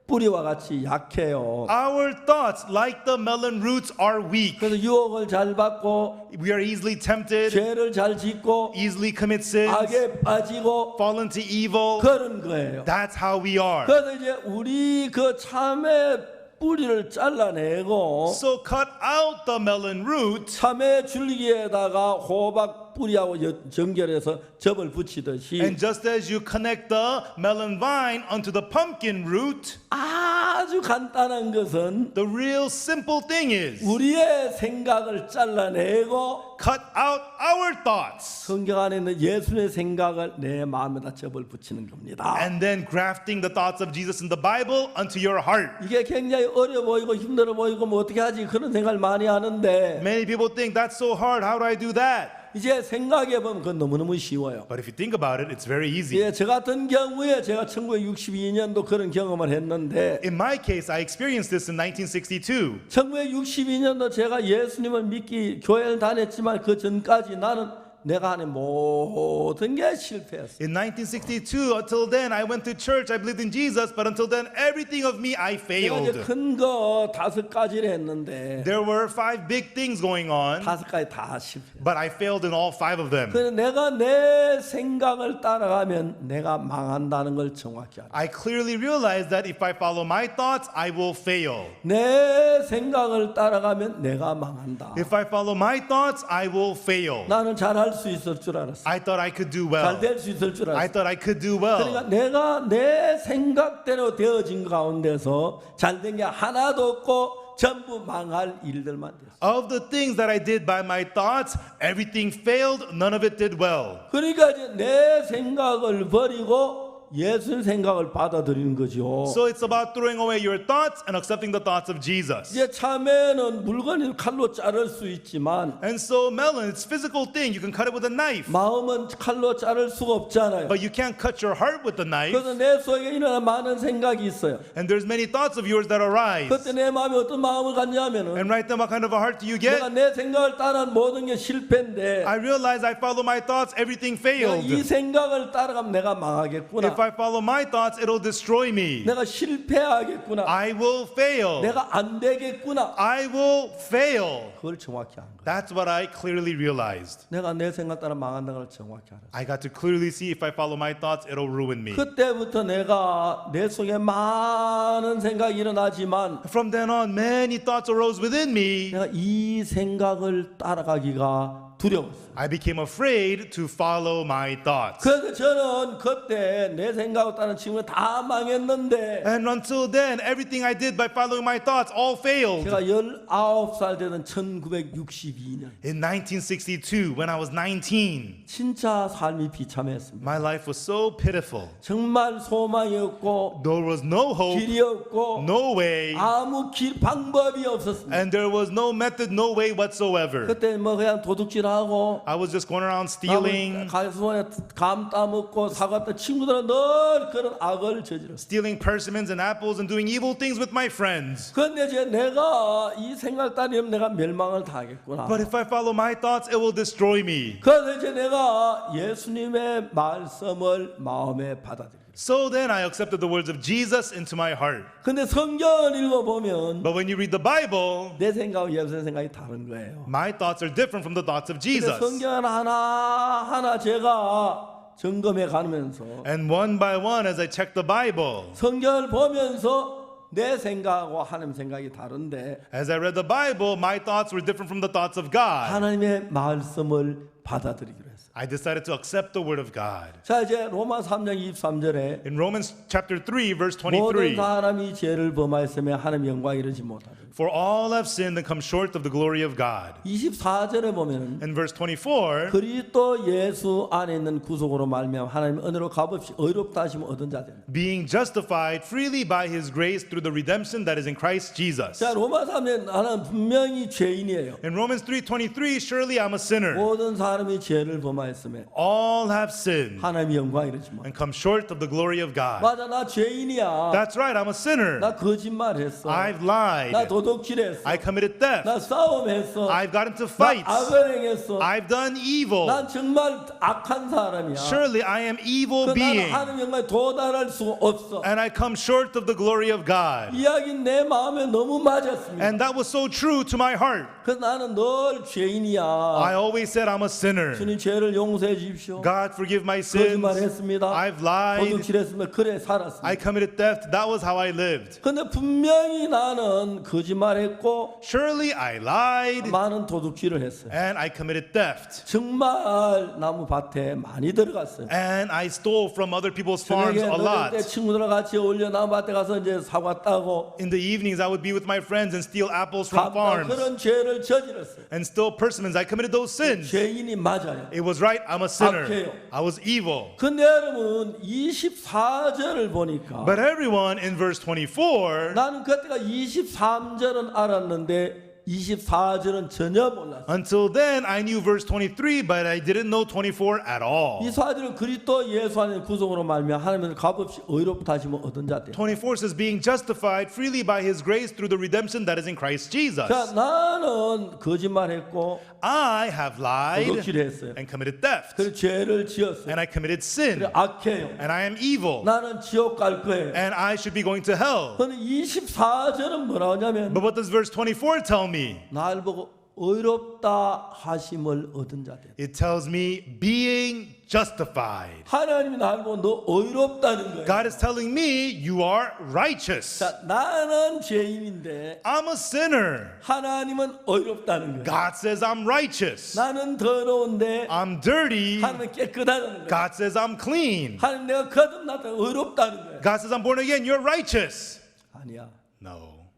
뿌리와 같이 약해요. Our thoughts, like the melon roots, are weak. 그래서 유혹을 잘 받고 We are easily tempted, 죄를 잘 짓고 easily commit sins, 악에 빠지고 fall into evil. 그런 거예요. That's how we are. 그래서 이제 우리 그 참외 뿌리를 잘라내고 So cut out the melon root, 참외 줄기에다가 호박 뿌리하고 연결해서 접을 붙이듯이 and just as you connect the melon vine onto the pumpkin root, 아주 간단한 것은 the real simple thing is 우리의 생각을 잘라내고 cut out our thoughts 성경 안에 있는 예수의 생각을 내 마음에다 접을 붙이는 겁니다. and then grafting the thoughts of Jesus in the Bible onto your heart. 이게 굉장히 어려 보이고 힘들어 보이고 뭐 어떻게 하지 그런 생각을 많이 하는데 Many people think that's so hard. How do I do that? 이제 생각해 보면 그건 너무너무 쉬워요. But if you think about it, it's very easy. 예, 저 같은 경우에 제가 1962년도 그런 경험을 했는데 In my case, I experienced this in 1962. 1962년도 제가 예수님을 믿기 교회를 다녔지만 그 전까지 나는 내가 하는 모든 게 실패했어. In 1962, until then, I went to church. I believed in Jesus, but until then, everything of me, I 제가 failed. 이제 큰 거 5가지를 했는데 There were 5 big things going on, 5가지 다 실패. but I failed in all 5 of them. 그래서 내가 내 생각을 따라가면 내가 망한다는 걸 정확히 알아. I clearly realized that if I follow my thoughts, I will fail. 내 생각을 따라가면 내가 망한다. If I follow my thoughts, I will fail. 나는 잘할 수 있을 줄 알았어. I thought I could do well. 잘 될 수 있을 줄 I 알았어. thought I could do 그러니까 well. 내가 내 생각대로 되어진 가운데서 잘된 게 하나도 없고 전부 망할 일들만 됐어. Of the things that I did by my thoughts, everything failed, none of it did well. 그러니까 이제 내 생각을 버리고 예수의 생각을 받아들이는 거죠. So it's about throwing away your thoughts and accepting the thoughts of Jesus. 이제 참외는 물건을 칼로 자를 수 있지만 And so melon, it's a physical thing. You can cut it with a knife, 마음은 칼로 자를 수가 없잖아요. but you can't cut your heart with the knife. 그래서 내 속에 일어나는 많은 생각이 있어요. And there's many thoughts of yours that arise. 그때 내 마음이 어떤 마음을 갖냐면은 And right then, what kind of a heart do you 내가 get? 내 생각을 따른 모든 게 실패인데 I realize I follow my thoughts, everything 내가 failed. 이 생각을 따라가면 내가 망하겠구나. If I follow my thoughts, it'll destroy me. 내가 실패하겠구나. I will fail. 내가 안 되겠구나. I will fail. 그걸 정확히 안 거야. That's what I clearly realized. 내가 내 생각 따라 망한다는 걸 정확히 알았어. I got to clearly see if I follow my thoughts, it'll ruin me. 그때부터 내가 내 속에 많은 생각이 일어나지만 From then on, many thoughts arose within me. 내가 이 생각을 따라가기가 두려웠어요. I became afraid to follow my thoughts. 그래서 저는 그때 내 생각을 따른 친구가 다 망했는데 And until then, everything I did by following my thoughts all failed. 제가 19살 되던 1962년 In 1962, when I was 19, 진짜 삶이 비참했습니다. my life was so pitiful. 정말 소망이 없고 There was no hope, 길이 없고 no way, 아무 방법이 없었습니다. and there was no method, no way whatsoever. 그때 뭐 그냥 도둑질하고 I was just going around stealing, 가수원에 감 따먹고 사과 따 친구들은 늘 그런 악을 저질렀어요. stealing persimmons and apples and doing evil things with my friends. 그런데 이제 내가 이 생각 따르면 내가 멸망을 당하겠구나. But if I follow my thoughts, it will destroy me. 그래서 이제 내가 예수님의 말씀을 마음에 받아들여요. So then I accepted the words of Jesus into my heart. 근데 성경을 읽어보면 But when you read the Bible, 내 생각하고 예수의 생각이 다른 거예요. my thoughts are different from the thoughts of 근데 Jesus. 성경을 하나하나 제가 점검해 가면서 And one by one, as I checked the Bible, 성경을 보면서 내 생각하고 하나님 생각이 다른데 as I read the Bible, my thoughts were different from the thoughts of God. 하나님의 말씀을 받아들이기로 했어요. I decided to accept the word of God. 자 이제 로마 3장 23절에 In Romans chapter 3, verse 모든 23, 사람이 죄를 범하였으며 하나님 영광 이르지 못하더라. for all have sinned and come short of the glory of God. 24절에 보면은 In verse 24, 그리스도 예수 안에 있는 구속으로 말미암아 하나님 은혜로 값없이 의롭다 하심을 얻은 자들. being justified freely by his grace through the redemption that is in Christ Jesus. 자 로마 3장 나는 분명히 죄인이에요. In Romans 3:23, surely I'm a sinner. 모든 사람이 죄를 범하였으며 All have sinned 하나님의 영광 이르지 못. and come short of the glory of God. 맞아 나 죄인이야. That's right, I'm a sinner. 나 거짓말했어. I've 나 lied. 도둑질했어. I committed theft. 나 싸움했어. I've got into 나 fights. 악을 행했어. I've done evil. 난 정말 악한 사람이야. Surely I am evil 나는 being. 하나님 영광에 도달할 수 없어. And I come short of the glory of God. 이야기 내 마음에 너무 맞았습니다. And that was so true to my heart. 그래서 나는 늘 죄인이야. I always said I'm a sinner. 주님 죄를 용서해 주십시오. God, forgive my sins. 거짓말했습니다. I've lied. 도둑질했으면 그래 살았습니다. I committed theft. That was how I lived. 근데 분명히 나는 거짓말했고 Surely I lied 많은 도둑질을 했어요. and I committed theft. 정말 나무 밭에 많이 들어갔어요. And I stole from other people's farms 저녁에 a 늦을 때 lot. 친구들과 같이 어울려 나무 밭에 가서 이제 사과 따고 In the evenings, I would be with my friends and steal apples from farms 그런 죄를 저질렀어요. and steal persimmons. I committed those sins. 죄인이 맞아요. It was right. I'm a sinner. 악해요. I was evil. 근데 여러분 24절을 보니까 But everyone in verse 24, 나는 그때가 23절은 알았는데 24절은 전혀 몰랐어요. until then, I knew verse 23, but I didn't know 24 at all. 24절은 그리스도 예수 안에 구속으로 말미암아 하나님을 값없이 의롭다 하심을 얻은 자들. 24 says, being justified freely by his grace through the redemption that is in Christ Jesus. 자, 나는 거짓말했고 I have lied 도둑질했어요. and committed theft, 그리고 죄를 지었어요. and I committed sin, 그리고 악해요. and I am evil, 나는 지옥 갈 거예요. and I should be going to hell. 근데 24절은 뭐라 하냐면 But what does verse 24 tell me? 날 보고 의롭다 하심을 얻은 자들. It tells me being justified. 하나님이 날 보고 너 의롭다는 거예요. God is telling me you are righteous. 자, 나는 죄인인데 I'm a sinner. 하나님은 의롭다는 거예요. God says I'm righteous. 나는 더러운데 I'm dirty. 하나님은 깨끗하다는 거예요. God says I'm clean. 하나님 내가 거듭났다 의롭다는 거예요. God says I'm born again. You're righteous. 아니야. No,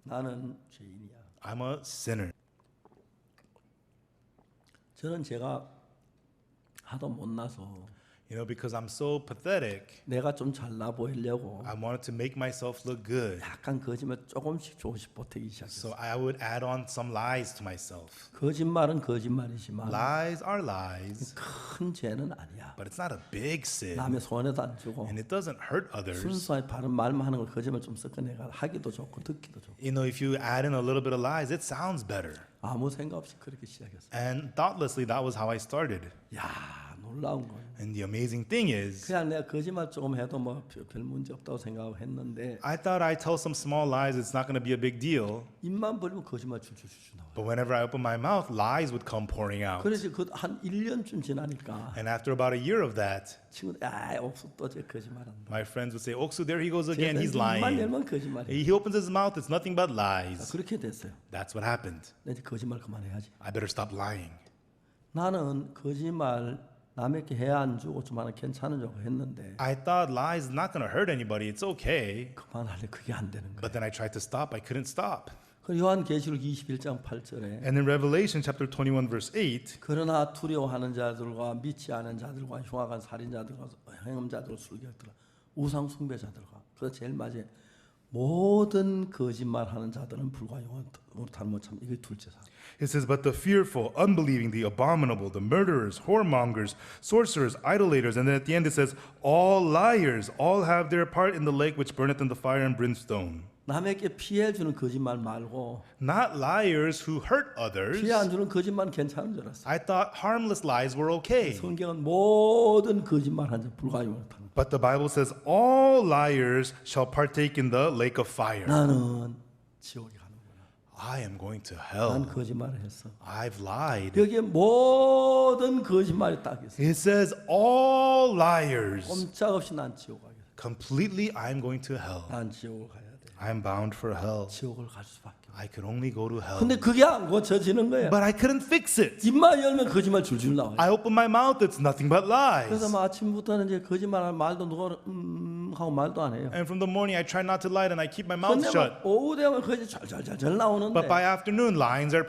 나는 죄인이야. I'm a sinner. 저는 제가 하도 못나서 You know, because I'm so pathetic, 내가 좀 잘나 보이려고 I wanted to make myself look good. 약간 거짓말 조금씩 보태기 시작했어요. So I would add on some lies to myself. 거짓말은 거짓말이지만 Lies are lies, 큰 죄는 아니야. but it's not a big sin, 남의 손에도 안 주고 and it doesn't hurt others. 순수하게 바른 말만 하는 걸 거짓말 좀 섞어내가 하기도 좋고 듣기도 좋고 You know, if you add in a little bit of lies, it sounds better. 아무 생각 없이 그렇게 시작했어요. And thoughtlessly, that was how I started. 야 놀라운 거예요. And the amazing thing is, 그냥 내가 거짓말 조금 해도 뭐 별 문제 없다고 생각하고 했는데 I thought I tell some small lies, it's not going to be a big deal. 입만 벌리면 거짓말 줄줄줄 나와요. But whenever I open my mouth, lies would come pouring out. 그래서 그한 1년쯤 지나니까 And after about a year of that, 친구들 옥수 또제 거짓말한다. my friends would say, Oksu, there he goes again, he's 입만 lying. 열면 거짓말이야. He opens his mouth, it's nothing but lies. 그렇게 됐어요. That's what happened. 내 이제 거짓말 그만해야지. I better stop lying. 나는 거짓말 남에게 해 안 주고 좀 하나 괜찮은 줄 했는데 I thought lies is not going to hurt anybody, it's okay. 그만할래 그게 안 되는 거야. But then I tried to stop, I couldn't stop. 그 요한계시록 21장 8절에 And in Revelation chapter 21 verse 8, 그러나 두려워하는 자들과 믿지 않은 자들과 흉악한 살인자들과 행음자들과 술객들과 우상 숭배자들과 그래서 제일 마지막에 모든 거짓말하는 자들은 불과 영원으로 달못 참 이게 둘째 사. it says, but the fearful, unbelieving, the abominable, the murderers, whoremongers, sorcerers, idolaters, and then at the end it says, all liars, all have their part in the lake which burneth in the fire and brimstone. 남에게 피해 주는 거짓말 말고 Not liars who hurt others. 피해 안 주는 거짓말은 괜찮은 줄 알았어요. I thought harmless lies were okay. 성경은 모든 거짓말한 자 불가용을 타는. But the Bible says all liars shall partake in the lake of fire. 나는 지옥에 가는구나. I am going to 난 hell. 거짓말을 했어. I've lied. 여기에 모든 거짓말이 딱 있어. It says all liars. 꼼짝없이 난 지옥 가겠어. Completely, I'm going to hell. 난 지옥을 가야 돼. I'm bound for hell. 지옥을 갈 수밖에. I could only go to hell. 근데 그게 안 고쳐지는 거야. But I couldn't fix it. 입만 열면 거짓말 줄줄 나와. I open my mouth, it's nothing but 그래서 lies. 뭐 아침부터는 이제 거짓말할 말도 누가 하고 말도 안 해요. And from the morning, I try not to lie and I keep my mouth 근데 shut. 뭐 오후 되면 거짓 잘잘잘잘 나오는데. But by afternoon, lies are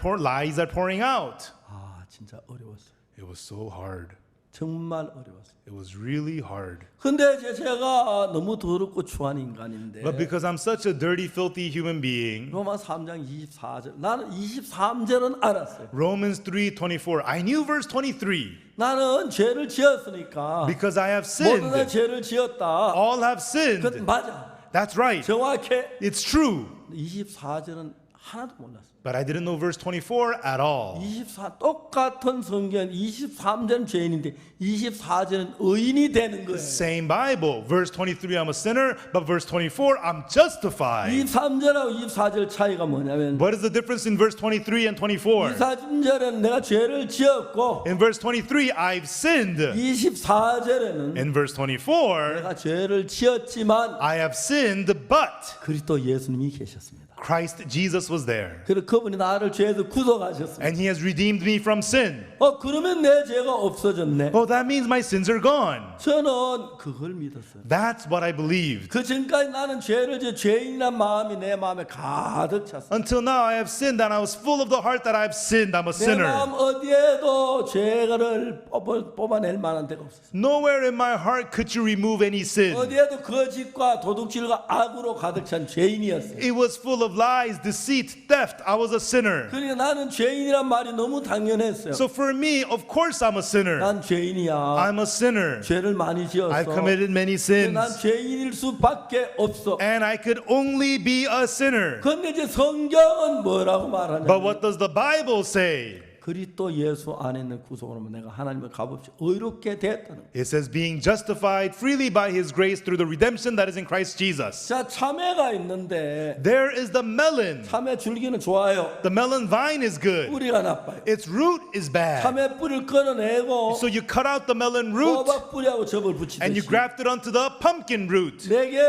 pouring out. 아 진짜 어려웠어요. It was so hard. 정말 어려웠어요. It was really hard. 근데 이제 제가 너무 더럽고 추한 인간인데 But because I'm such a dirty, filthy human being, 로마 3장 24절 나는 23절은 알았어요. Romans 3:24, I knew verse 23. 나는 죄를 지었으니까 Because I have 모두 다 sinned. 죄를 지었다. All have 그 sinned. 맞아. That's right. 정확해. It's true. 24절은 하나도 몰랐어요. But I didn't know verse 24 at all. 24 똑같은 성경 23절은 죄인인데 24절은 의인이 되는 거예요. Same Bible. Verse 23, I'm a sinner. But verse 24, I'm justified. 23절하고 24절 차이가 뭐냐면 What is the difference in verse 23 and 24? 23절은 내가 죄를 지었고 In verse 23, I've sinned. 24절에는 In verse 24, 내가 죄를 지었지만 I have sinned, but 그리스도 예수님이 계셨습니다. Christ Jesus was there. 그리고 그분이 나를 죄에서 구속하셨습니다. And he has redeemed me from sin. 그러면 내 죄가 없어졌네. Oh, that means my sins are gone. 저는 그걸 믿었어요. That's what I believed. 그 전까지 나는 죄를 지어 죄인이란 마음이 내 마음에 가득 찼어요. Until now, I have sinned and I was full of the heart that I've sinned. I'm a 내 sinner. 마음 어디에도 죄를 뽑아낼 만한 데가 없었어요. Nowhere in my heart could you remove any sin. 어디에도 거짓과 도둑질과 악으로 가득 찬 죄인이었어요. It was full of lies, deceit, theft. I was a sinner. 그러니까 나는 죄인이란 말이 너무 당연했어요. So for me, of course I'm a sinner. 난 죄인이야. I'm a sinner. 죄를 많이 지었어. I've committed many sins. 난 죄인일 수밖에 없어. And I could only be a sinner. 근데 이제 성경은 뭐라고 말하냐? But what does the Bible say? 그리스도 예수 안에 있는 구속으로 내가 하나님을 값없이 의롭게 됐다는 거예요. It says being justified freely by his grace through the redemption that is in Christ Jesus. 자, 참외가 있는데 There is the melon. 참외 줄기는 좋아요. The melon vine is good. 뿌리가 나빠요. Its root is bad. 참외 뿌리를 끊어내고 So you cut out the melon root 호박 뿌리하고 접을 and you 붙이듯이 graft it onto the pumpkin root. 내게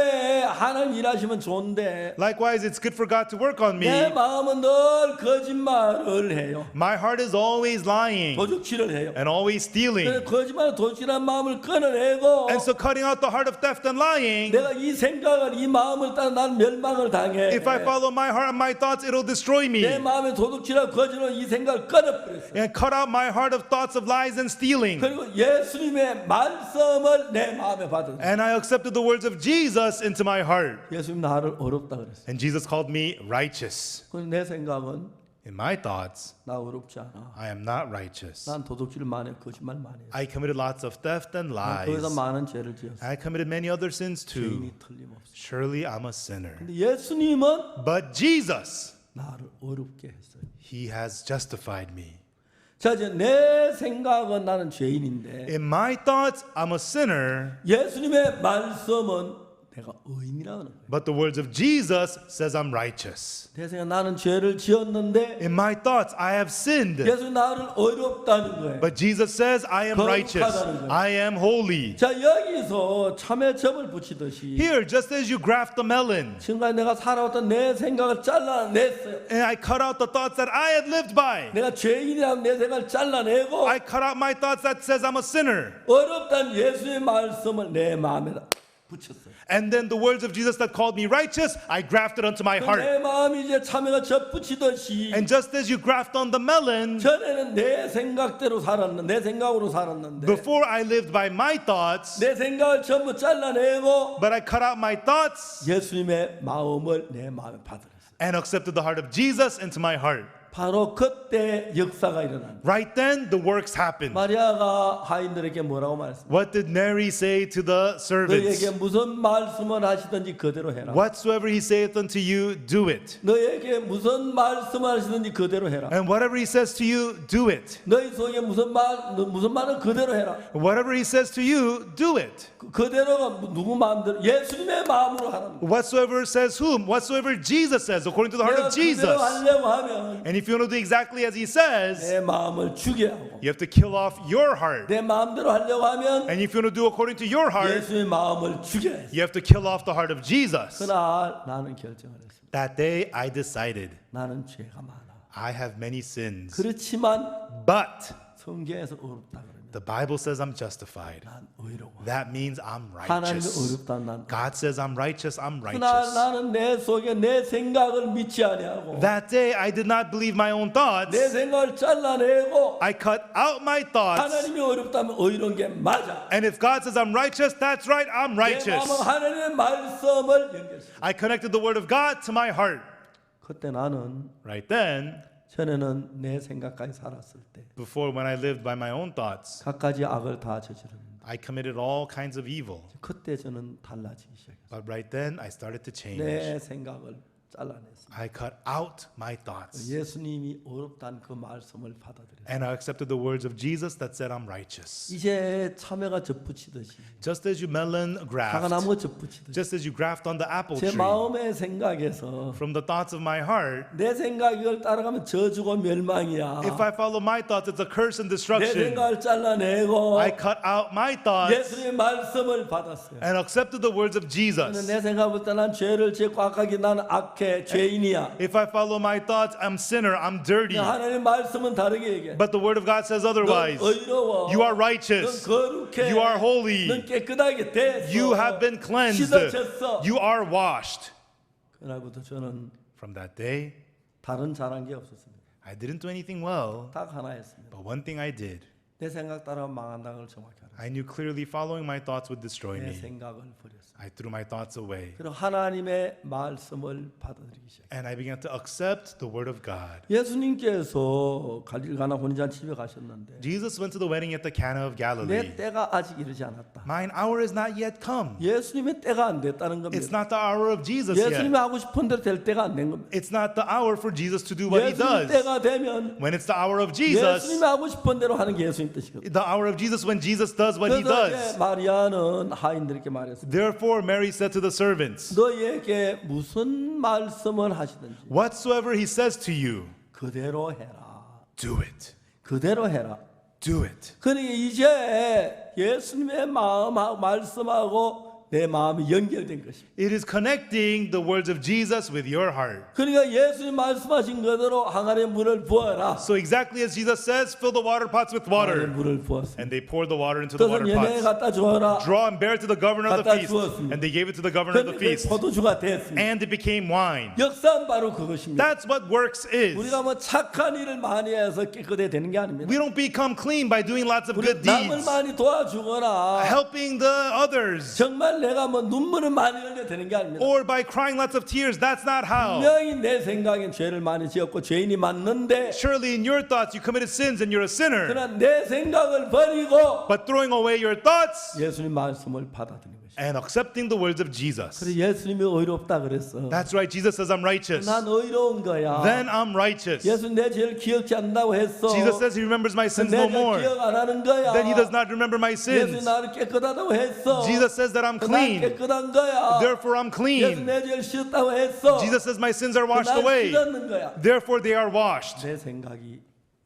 하나님 일하시면 좋은데 Likewise, it's good for God to work on me. 내 마음은 늘 거짓말을 해요. My heart is always lying 도둑질을 해요. and always stealing. 그래서 거짓말 도둑질한 마음을 끊어내고 And so cutting out the heart of theft and lying, 내가 이 생각을 이 마음을 따라 난 멸망을 당해. if I follow my heart and my thoughts, it'll destroy me. 내 마음에 도둑질하고 거짓으로 이 생각을 끊어버렸어요. And cut out my heart of thoughts of lies and stealing. 그리고 예수님의 말씀을 내 마음에 받았어요. And I accepted the words of Jesus into my heart. 예수님 나를 어렵다 그랬어요. And Jesus called me righteous. 그래서 내 생각은 In my thoughts, 나 어렵지 않아. I am not righteous. 난 도둑질 많이 해, 거짓말 많이 해. I committed lots of theft and 거기서 lies. 많은 죄를 지었어. I committed many other sins 죄인이 too. 틀림없어. Surely I'm a sinner. 근데 예수님은 But Jesus, 나를 어렵게 했어요. He has justified me. 자, 이제 내 생각은 나는 죄인인데 In my thoughts, I'm a sinner. 예수님의 말씀은 내가 의인이라는 거예요. But the words of Jesus says I'm righteous. 내 생각 나는 죄를 지었는데 In my thoughts, I have sinned. 예수 나를 어렵다는 거예요. But Jesus says I am righteous. I am holy. 자, 여기서 참외즙을 붙이듯이 Here, just as you graft the melon, 지금까지 내가 살아왔던 내 생각을 잘라냈어요. and I cut out the thoughts that I had lived by. 내가 죄인이라는 내 생각을 잘라내고 I cut out my thoughts that says I'm a sinner. 어렵다는 예수의 말씀을 내 마음에다 붙였어요. And then the words of Jesus that called me righteous, I grafted onto my heart. 내 마음이 이제 참외가 접 붙이듯이 And just as you graft on the melon, 전에는 내 생각대로 살았는데 내 생각으로 살았는데 before I lived by my thoughts, 내 생각을 전부 잘라내고 but I cut out my thoughts 예수님의 마음을 내 마음에 받으랬어요. and accepted the heart of Jesus into my heart. 바로 그때 역사가 일어납니다. Right then, the works happened. 마리아가 하인들에게 뭐라고 말했습니까? What did Mary say to the servants? 너에게 무슨 말씀을 하시든지 그대로 해라. Whatsoever he saith unto you, do it. 너에게 무슨 말씀을 하시든지 그대로 해라. And whatever he says to you, do it. 너희 속에 무슨 말은 그대로 해라. Whatever he says to you, do it. 그대로가 누구 마음대로 예수님의 마음으로 하라는 거예요. Whatsoever says whom? Whatsoever Jesus says, according to the heart 내가 of Jesus. 그대로 하려고 하면 And if you want to do exactly as he says, 내 마음을 죽여하고 you have to kill off your heart. 내 마음대로 하려고 하면 And if you want to do according to your heart, 예수의 마음을 죽여야 해. you have to kill off the heart of Jesus. 그날 나는 결정을 했습니다. That day I decided, 나는 죄가 많아. I have many sins. 그렇지만 But 성경에서 어렵다 그러면 the Bible says I'm justified. 난 의로워. That means I'm 하나님이 righteous. 어렵다 난. God says I'm righteous, I'm 그날 righteous. 나는 내 속에 내 생각을 믿지 아니하고 That day I did not believe my own thoughts. 내 생각을 잘라내고 I cut out my thoughts. 하나님이 어렵다면 의로운 게 맞아. And if God says I'm righteous, that's right, I'm 내 righteous. 마음은 하나님의 말씀을 연결시켜. I connected the word of God to my heart. 그때 나는 Right then, 전에는 내 생각까지 살았을 때 before when I lived by my own thoughts, 갖가지 악을 다 저지릅니다. I committed all kinds of evil. 그때 저는 달라지기 시작했어요. But right then, I started to change. 내 생각을 잘라냈습니다. I cut out my thoughts. 예수님이 어렵다는 그 말씀을 받아들였어요. And I accepted the words of Jesus that said I'm righteous. 이제 참외가 접붙이듯이 Just as you melon graft, 사과나무가 접붙이듯이 just as you graft on the apple 제 tree, 마음의 생각에서 from the thoughts of my heart, 내 생각을 따라가면 저주고 멸망이야. if I follow my thoughts, it's a curse and 내 destruction. 생각을 잘라내고 I cut out my thoughts 예수님의 말씀을 받았어요. and accepted the words of 저는 Jesus. 내 생각부터 난 죄를 짓고 악하기 나는 악해 죄인이야. If I follow my thoughts, I'm sinner, I'm dirty. 하나님 말씀은 다르게 얘기해. But the word of God says 넌 otherwise. 의로워. You are 넌 righteous. 거룩해. You are holy. 넌 깨끗하게 됐어. You have been cleansed. 씻어졌어. You are washed. 그날부터 저는 From that day, 다른 잘한 게 없었습니다. I didn't do anything well, 딱 하나였습니다. but one thing I did. 내 생각 따라 망한다는 걸 정확히 알았어요. I knew clearly following my thoughts would destroy 내 me. 생각을 버렸어요. I threw my thoughts away. 그리고 하나님의 말씀을 받아들이기 시작했어요. And I began to accept the word of God. 예수님께서 갈릴가나 혼인잔치집에 가셨는데 Jesus went to the wedding at the Cana of Galilee. 내 때가 아직 이르지 않았다. Mine hour is not yet come. 예수님의 때가 안 됐다는 It's 겁니다. not the hour of Jesus 예수님이 yet. 하고 싶은 대로 될 때가 안 된 겁니다. It's not the hour for Jesus to do what he 예수님 does. 때가 되면 When it's the hour of Jesus, 예수님이 하고 싶은 대로 하는 게 예수님 뜻이거든요. the hour of Jesus when Jesus does what he 그래서 does. 이제 마리아는 하인들에게 말했습니다. Therefore, Mary said to the servants, 너희에게 무슨 말씀을 하시든지 whatsoever he says to you, 그대로 해라. do it. 그대로 해라. Do it. 그러니까 이제 예수님의 마음하고 말씀하고 내 마음이 연결된 것입니다. It is connecting the words of Jesus with your heart. 그러니까 예수님 말씀하신 그대로 항아리에 물을 부어라. So exactly as Jesus says, fill the water pots with 항아리에 water. 물을 부었습니다. And they poured the water into the 뜻은 water 예배에 pots. 갖다 주어라. Draw and bear it to the governor of the 갖다 feast. 주었습니다. And they gave it to the governor of the 그런데 feast. 포도주가 됐습니다. And it became wine. 역사는 바로 그것입니다. That's what works is. 우리가 뭐 착한 일을 많이 해서 깨끗해 되는 게 아닙니다. We don't become clean by doing lots of 우리 good 남을 deeds. 많이 도와주거나 Helping the others. 정말 내가 뭐 눈물을 많이 흘려 되는 게 아닙니다. Or by crying lots of tears. That's not how. 분명히 내 생각엔 죄를 많이 지었고 죄인이 맞는데 Surely in your thoughts you committed sins and you're a sinner. 그러나 내 생각을 버리고 But throwing away your thoughts 예수님 말씀을 받아들이는 것입니다. and accepting the words of Jesus. 그래서 예수님이 의롭다 그랬어. That's right. Jesus says I'm righteous. 난 의로운 거야. Then I'm righteous. 예수 내 죄를 기억지 않는다고 했어. Jesus says he remembers my sins 내 no 죄를 more. 기억 안 하는 거야. Then he does not remember my 예수 sins. 나를 깨끗하다고 했어. Jesus says that I'm 난 clean. 깨끗한 거야. Therefore I'm 예수 clean. 내 죄를 씻었다고 했어. Jesus says my sins are washed 난 away. 씻었는 거야. Therefore they are washed. 내 생각이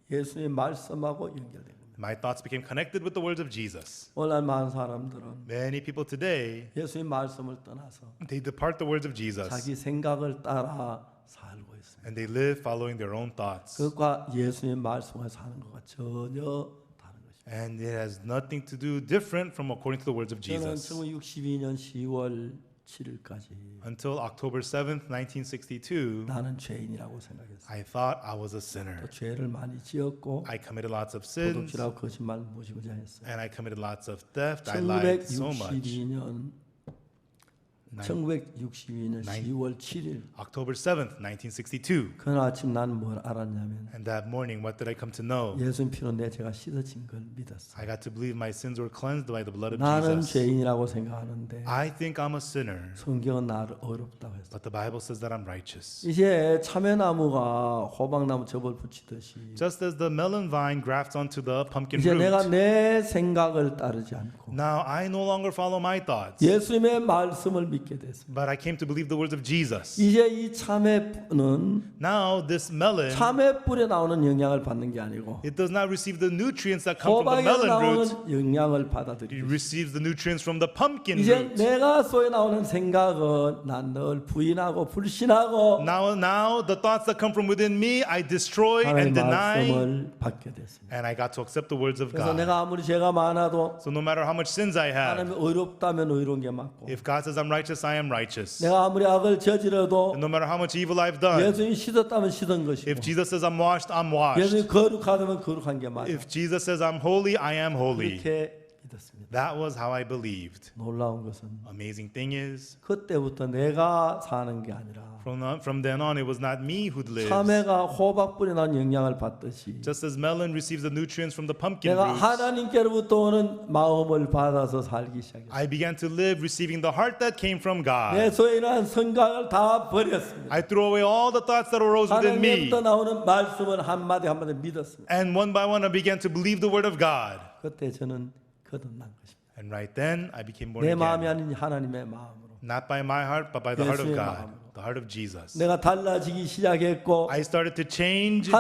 예수의 말씀하고 연결된 겁니다. My thoughts became connected with the words of Jesus. 오늘 많은 사람들은 Many people today, 예수의 말씀을 떠나서 they depart the words of Jesus 자기 생각을 따라 살고 있습니다. and they live following their own thoughts. 그것과 예수의 말씀을 사는 것과 전혀 다른 것입니다. And it has nothing to do different from according to the words of 저는 Jesus. 1962년 10월 7일까지 Until October 7th, 1962, 나는 죄인이라고 생각했어요. I thought I was a sinner. 또 죄를 많이 지었고 I committed lots of sins 도둑질하고 거짓말 무지무지 했어요. and I committed lots of theft. I lied so much. 1962년 1962년 10월 7일 October 7th, 1962. 그날 아침 나는 뭘 알았냐면 And that morning, what did I come to know? 예수님 피로 내 죄가 씻어진 걸 믿었어. I got to believe my sins were cleansed by the blood of 나는 Jesus. 죄인이라고 생각하는데 I think I'm a sinner, 성경은 나를 어렵다고 했어. but the Bible says that I'm righteous. 이제 참외나무가 호박나무 접을 붙이듯이 Just as the melon vine grafts onto the pumpkin 이제 내가 root, 내 생각을 따르지 않고 now I no longer follow my thoughts, 예수님의 말씀을 믿게 됐습니다. but I came to believe the words of Jesus. 이제 이 참외는 Now this melon, 참외뿔에 나오는 영향을 받는 게 아니고 it does not receive the nutrients that come from the 호박에 melon root. 나오는 영향을 It 받아들이고 receives the nutrients from the pumpkin 이제 root. 내가 속에 나오는 생각은 난 늘 부인하고 불신하고 Now the thoughts that come from within me, I destroy 하나님의 and deny, 말씀을 받게 됐습니다. and I got to accept the words of 그래서 God. 내가 아무리 죄가 많아도 So no matter how much sins I have, 하나님이 의롭다면 의로운 게 맞고 if God says I'm righteous, I am righteous. 내가 아무리 악을 저지러도 And no matter how much evil I've done, 예수님이 씻었다면 씻은 것이고 if Jesus says I'm washed, I'm washed. 예수님이 거룩하다면 거룩한 게 맞아. If Jesus says I'm holy, I am holy. 그렇게 믿었습니다. That was how I believed. 놀라운 것은 Amazing thing is, 그때부터 내가 사는 게 아니라 from then on, it was not me who lives. 참외가 호박불에 난 영향을 받듯이 Just as melon receives the nutrients from the pumpkin 내가 roots, 하나님께로부터 오는 마음을 받아서 살기 시작했어요. I began to live receiving the heart that came from 내 God. 속에 있는 생각을 다 버렸습니다. I threw away all the thoughts that arose within me. 하나님께로부터 나오는 말씀을 한마디 한마디 믿었습니다. And one by one, I began to believe the word of God. 그때 저는 거듭난 것입니다. And right then, I became born 내 마음이 again. 아닌 하나님의 마음으로 Not by my heart, but by the heart of 예수의 God, 마음으로. the heart of Jesus. 내가 달라지기 시작했고 I started to change,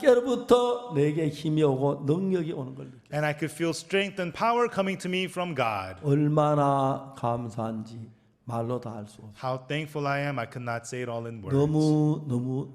하나님께로부터 내게 힘이 오고 능력이 오는 걸 느꼈어요. and I could feel strength and power coming to me from God. 얼마나 감사한지 말로 다 할 수 없어요. How thankful I am, I could not say it all in words. 너무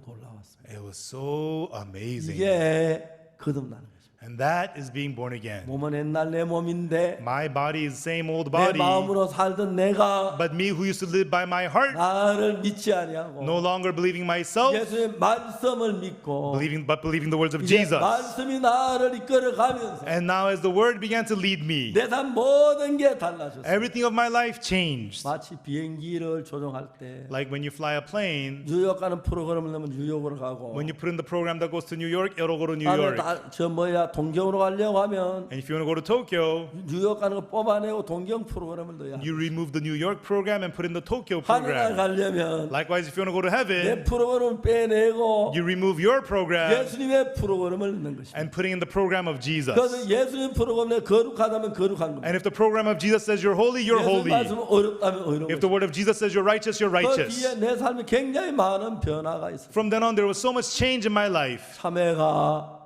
놀라웠습니다. It was so amazing. 이게 거듭나는 것입니다. And that is being born again. 몸은 옛날 내 몸인데 My body is the same old 내 body, 마음으로 살던 내가 but me who used to live by my heart, 나를 믿지 아니하고 no longer believing myself, 예수의 말씀을 믿고 believing the words of 이제 Jesus. 말씀이 나를 이끌어가면서 And now as the word began to lead me, 내 삶 모든 게 달라졌어요. everything of my life changed. 마치 비행기를 조종할 때 Like when you fly a plane, 뉴욕 가는 프로그램을 넣으면 뉴욕으로 가고 when you put in the program that goes to New York, it'll go to New 나는 York. 저 동경으로 가려고 하면 And if you want to go to Tokyo, 뉴욕 가는 거 뽑아내고 동경 프로그램을 넣어야 돼. you remove the New York program and put in the Tokyo 하늘나라 program. 가려면 Likewise, if you want to go to 내 heaven, 프로그램을 빼내고 you remove your program 예수님의 프로그램을 넣는 것입니다. and putting in the program of Jesus. 그래서 예수님 프로그램에 거룩하다면 거룩한 겁니다. And if the program of Jesus says you're holy, you're 예수님 holy. 말씀은 어렵다면 어려운 If 것입니다. the word of Jesus says you're righteous, you're 그 righteous. 뒤에 내 삶에 굉장히 많은 변화가 있어요. From then on, there was so much change in my life. 참외가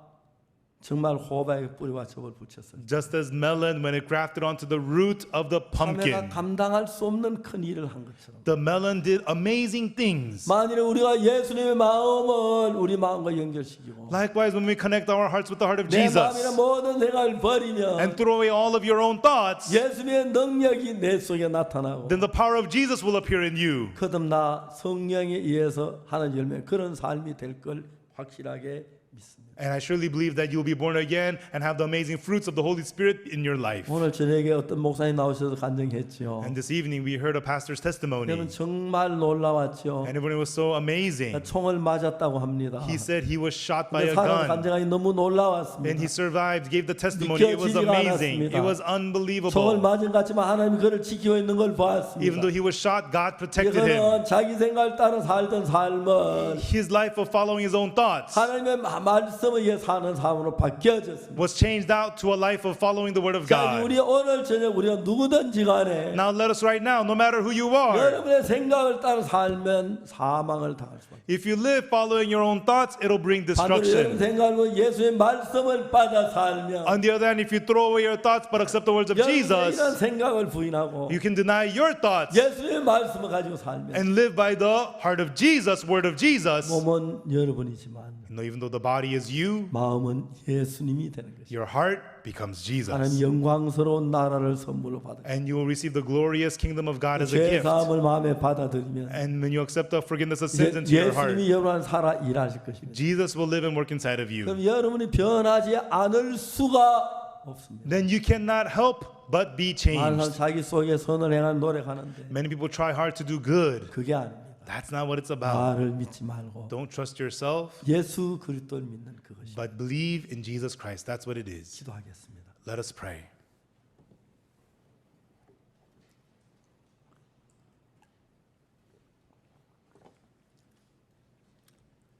정말 호박의 뿌리와 접을 붙였어요. Just as melon, when it grafted onto the root of the 참외가 pumpkin, 감당할 수 없는 큰 일을 한 것처럼 the melon did amazing things. 만일에 우리가 예수님의 마음을 우리 마음과 연결시키고 Likewise, when we connect our hearts with the heart of 내 마음이나 Jesus 모든 생각을 버리면 and throw away all of your own thoughts, 예수님의 능력이 내 속에 나타나고 then the power of Jesus will appear in you. 거듭나 성령에 의해서 하는 열매 그런 삶이 될 걸 확실하게 믿습니다. And I surely believe that you'll be born again and have the amazing fruits of the Holy Spirit in your life. 오늘 저녁에 어떤 목사님 나오셔서 간증했죠. And this evening, we heard a pastor's testimony, 여러분 정말 놀라웠죠. and everyone was so amazing. 총을 맞았다고 합니다. He said he was shot by 근데 a 사람 gun, 간증이 너무 and 놀라웠습니다. he survived, gave the testimony. It was 믿겨지지가 amazing. 않았습니다. It was 총을 unbelievable. 맞은 것 같지만 하나님이 그를 지키고 있는 걸 Even 보았습니다. though he was shot, God protected him. 이거는 자기 생각을 따라 살던 삶은 His life of following his own thoughts 하나님의 말씀에 의해 사는 삶으로 바뀌어졌습니다. was changed out to a life of following the word of 자, 우리 God. 오늘 저녁 우리가 누구든지 간에 Now let us right now, no matter who you are, 여러분의 생각을 따라 살면 사망을 당할 수밖에. if you live following your own thoughts, it'll bring 반대로 여러분 destruction. 생각으로 예수의 말씀을 받아 살면 On the other hand, if you throw away your thoughts but accept the words of 여러분의 Jesus, 이런 생각을 부인하고 you can deny your thoughts 예수의 말씀을 가지고 살면 and live by the heart of Jesus, word of Jesus. 몸은 여러분이지만 Even though the body is you, 마음은 예수님이 되는 것이죠. your heart becomes 하나님 Jesus. 영광스러운 나라를 선물로 받아. And you will receive the glorious kingdom of God as a 죄 gift. 사함을 마음에 받아들이면 And when you accept the forgiveness of 이제 sins into your heart, 예수님이 여러분 안에 살아 일하실 것입니다. Jesus will live and work inside of you. 그럼 여러분이 변하지 않을 수가 없습니다. Then you cannot help but be 많은 사람 changed. 자기 속에 선을 행하는 노력하는데 Many people try hard to do good. 그게 아닙니다. That's not what it's about. 나를 믿지 말고 Don't trust yourself, 예수 그리스도를 믿는 그것이. but believe in Jesus Christ. That's what it is. 기도하겠습니다. Let us pray.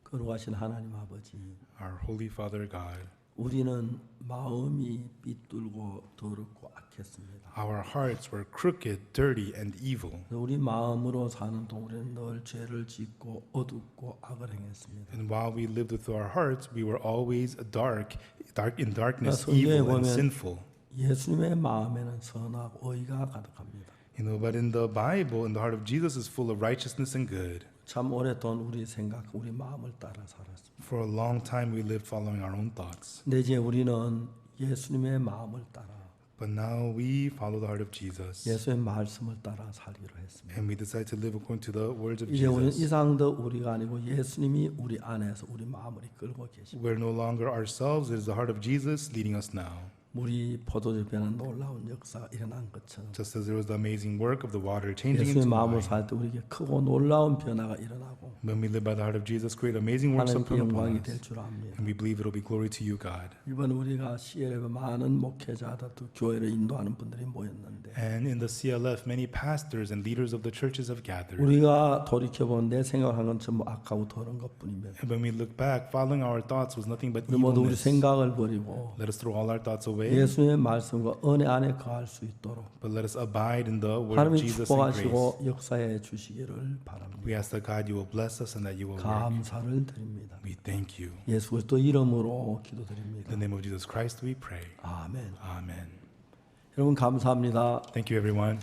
거룩하신 하나님 아버지, Our Holy Father God, 우리는 마음이 삐뚤고 더럽고 악했습니다. our hearts were crooked, dirty, and evil. 우리 마음으로 사는 동안 우리는 늘 죄를 짓고 어둡고 악을 행했습니다. And while we lived with our hearts, we were always in darkness, 성경에 evil, 보면 and sinful. 예수님의 마음에는 선하고 의가 가득합니다. But in the Bible, in the heart of Jesus is full of righteousness and good. 참 오랫동안 우리 생각, 우리 마음을 따라 살았습니다. For a long time, we lived following our own thoughts. 근데 이제 우리는 예수님의 마음을 따라 But now we follow the heart of Jesus. 예수의 말씀을 따라 살기로 했습니다. And we decide to live according to the words of 이제 우리는 Jesus. 이상도 우리가 아니고 예수님이 우리 안에서 우리 마음을 이끌고 계십니다. We're no longer ourselves, it is the heart of Jesus leading us now. 물이 포도주 변한 놀라운 역사가 일어난 것처럼 Just as there was the amazing work of the water changing 예수의 into 마음을 wine. 살 때 우리에게 크고 놀라운 변화가 일어나고 When we live by the heart of Jesus, create amazing works 하나님께 upon 영광이 us. 될 줄 압니다. And we believe it will be glory to you, God. 이번 우리가 CLF 많은 목회자들 또 교회를 인도하는 분들이 모였는데 And in the CLF, many pastors and leaders of the churches have gathered. 우리가 돌이켜본 내 생각을 한 건 전부 악하고 더러운 것뿐입니다. And when we look back, following our thoughts was nothing but 우리 모두 우리 evilness. 생각을 버리고 Let us throw all our thoughts away, 예수의 말씀과 은혜 안에 거할 수 있도록 but let us abide in the word of 하나님이 Jesus and grace. 축복하시고 역사해 주시기를 바랍니다. We ask that God, you will bless us and that you will work. 감사를 드립니다. We thank you. 예수 그리스도 이름으로 기도드립니다. In the name of Jesus Christ, we pray. 아멘. Amen. 여러분 감사합니다. Thank you, everyone.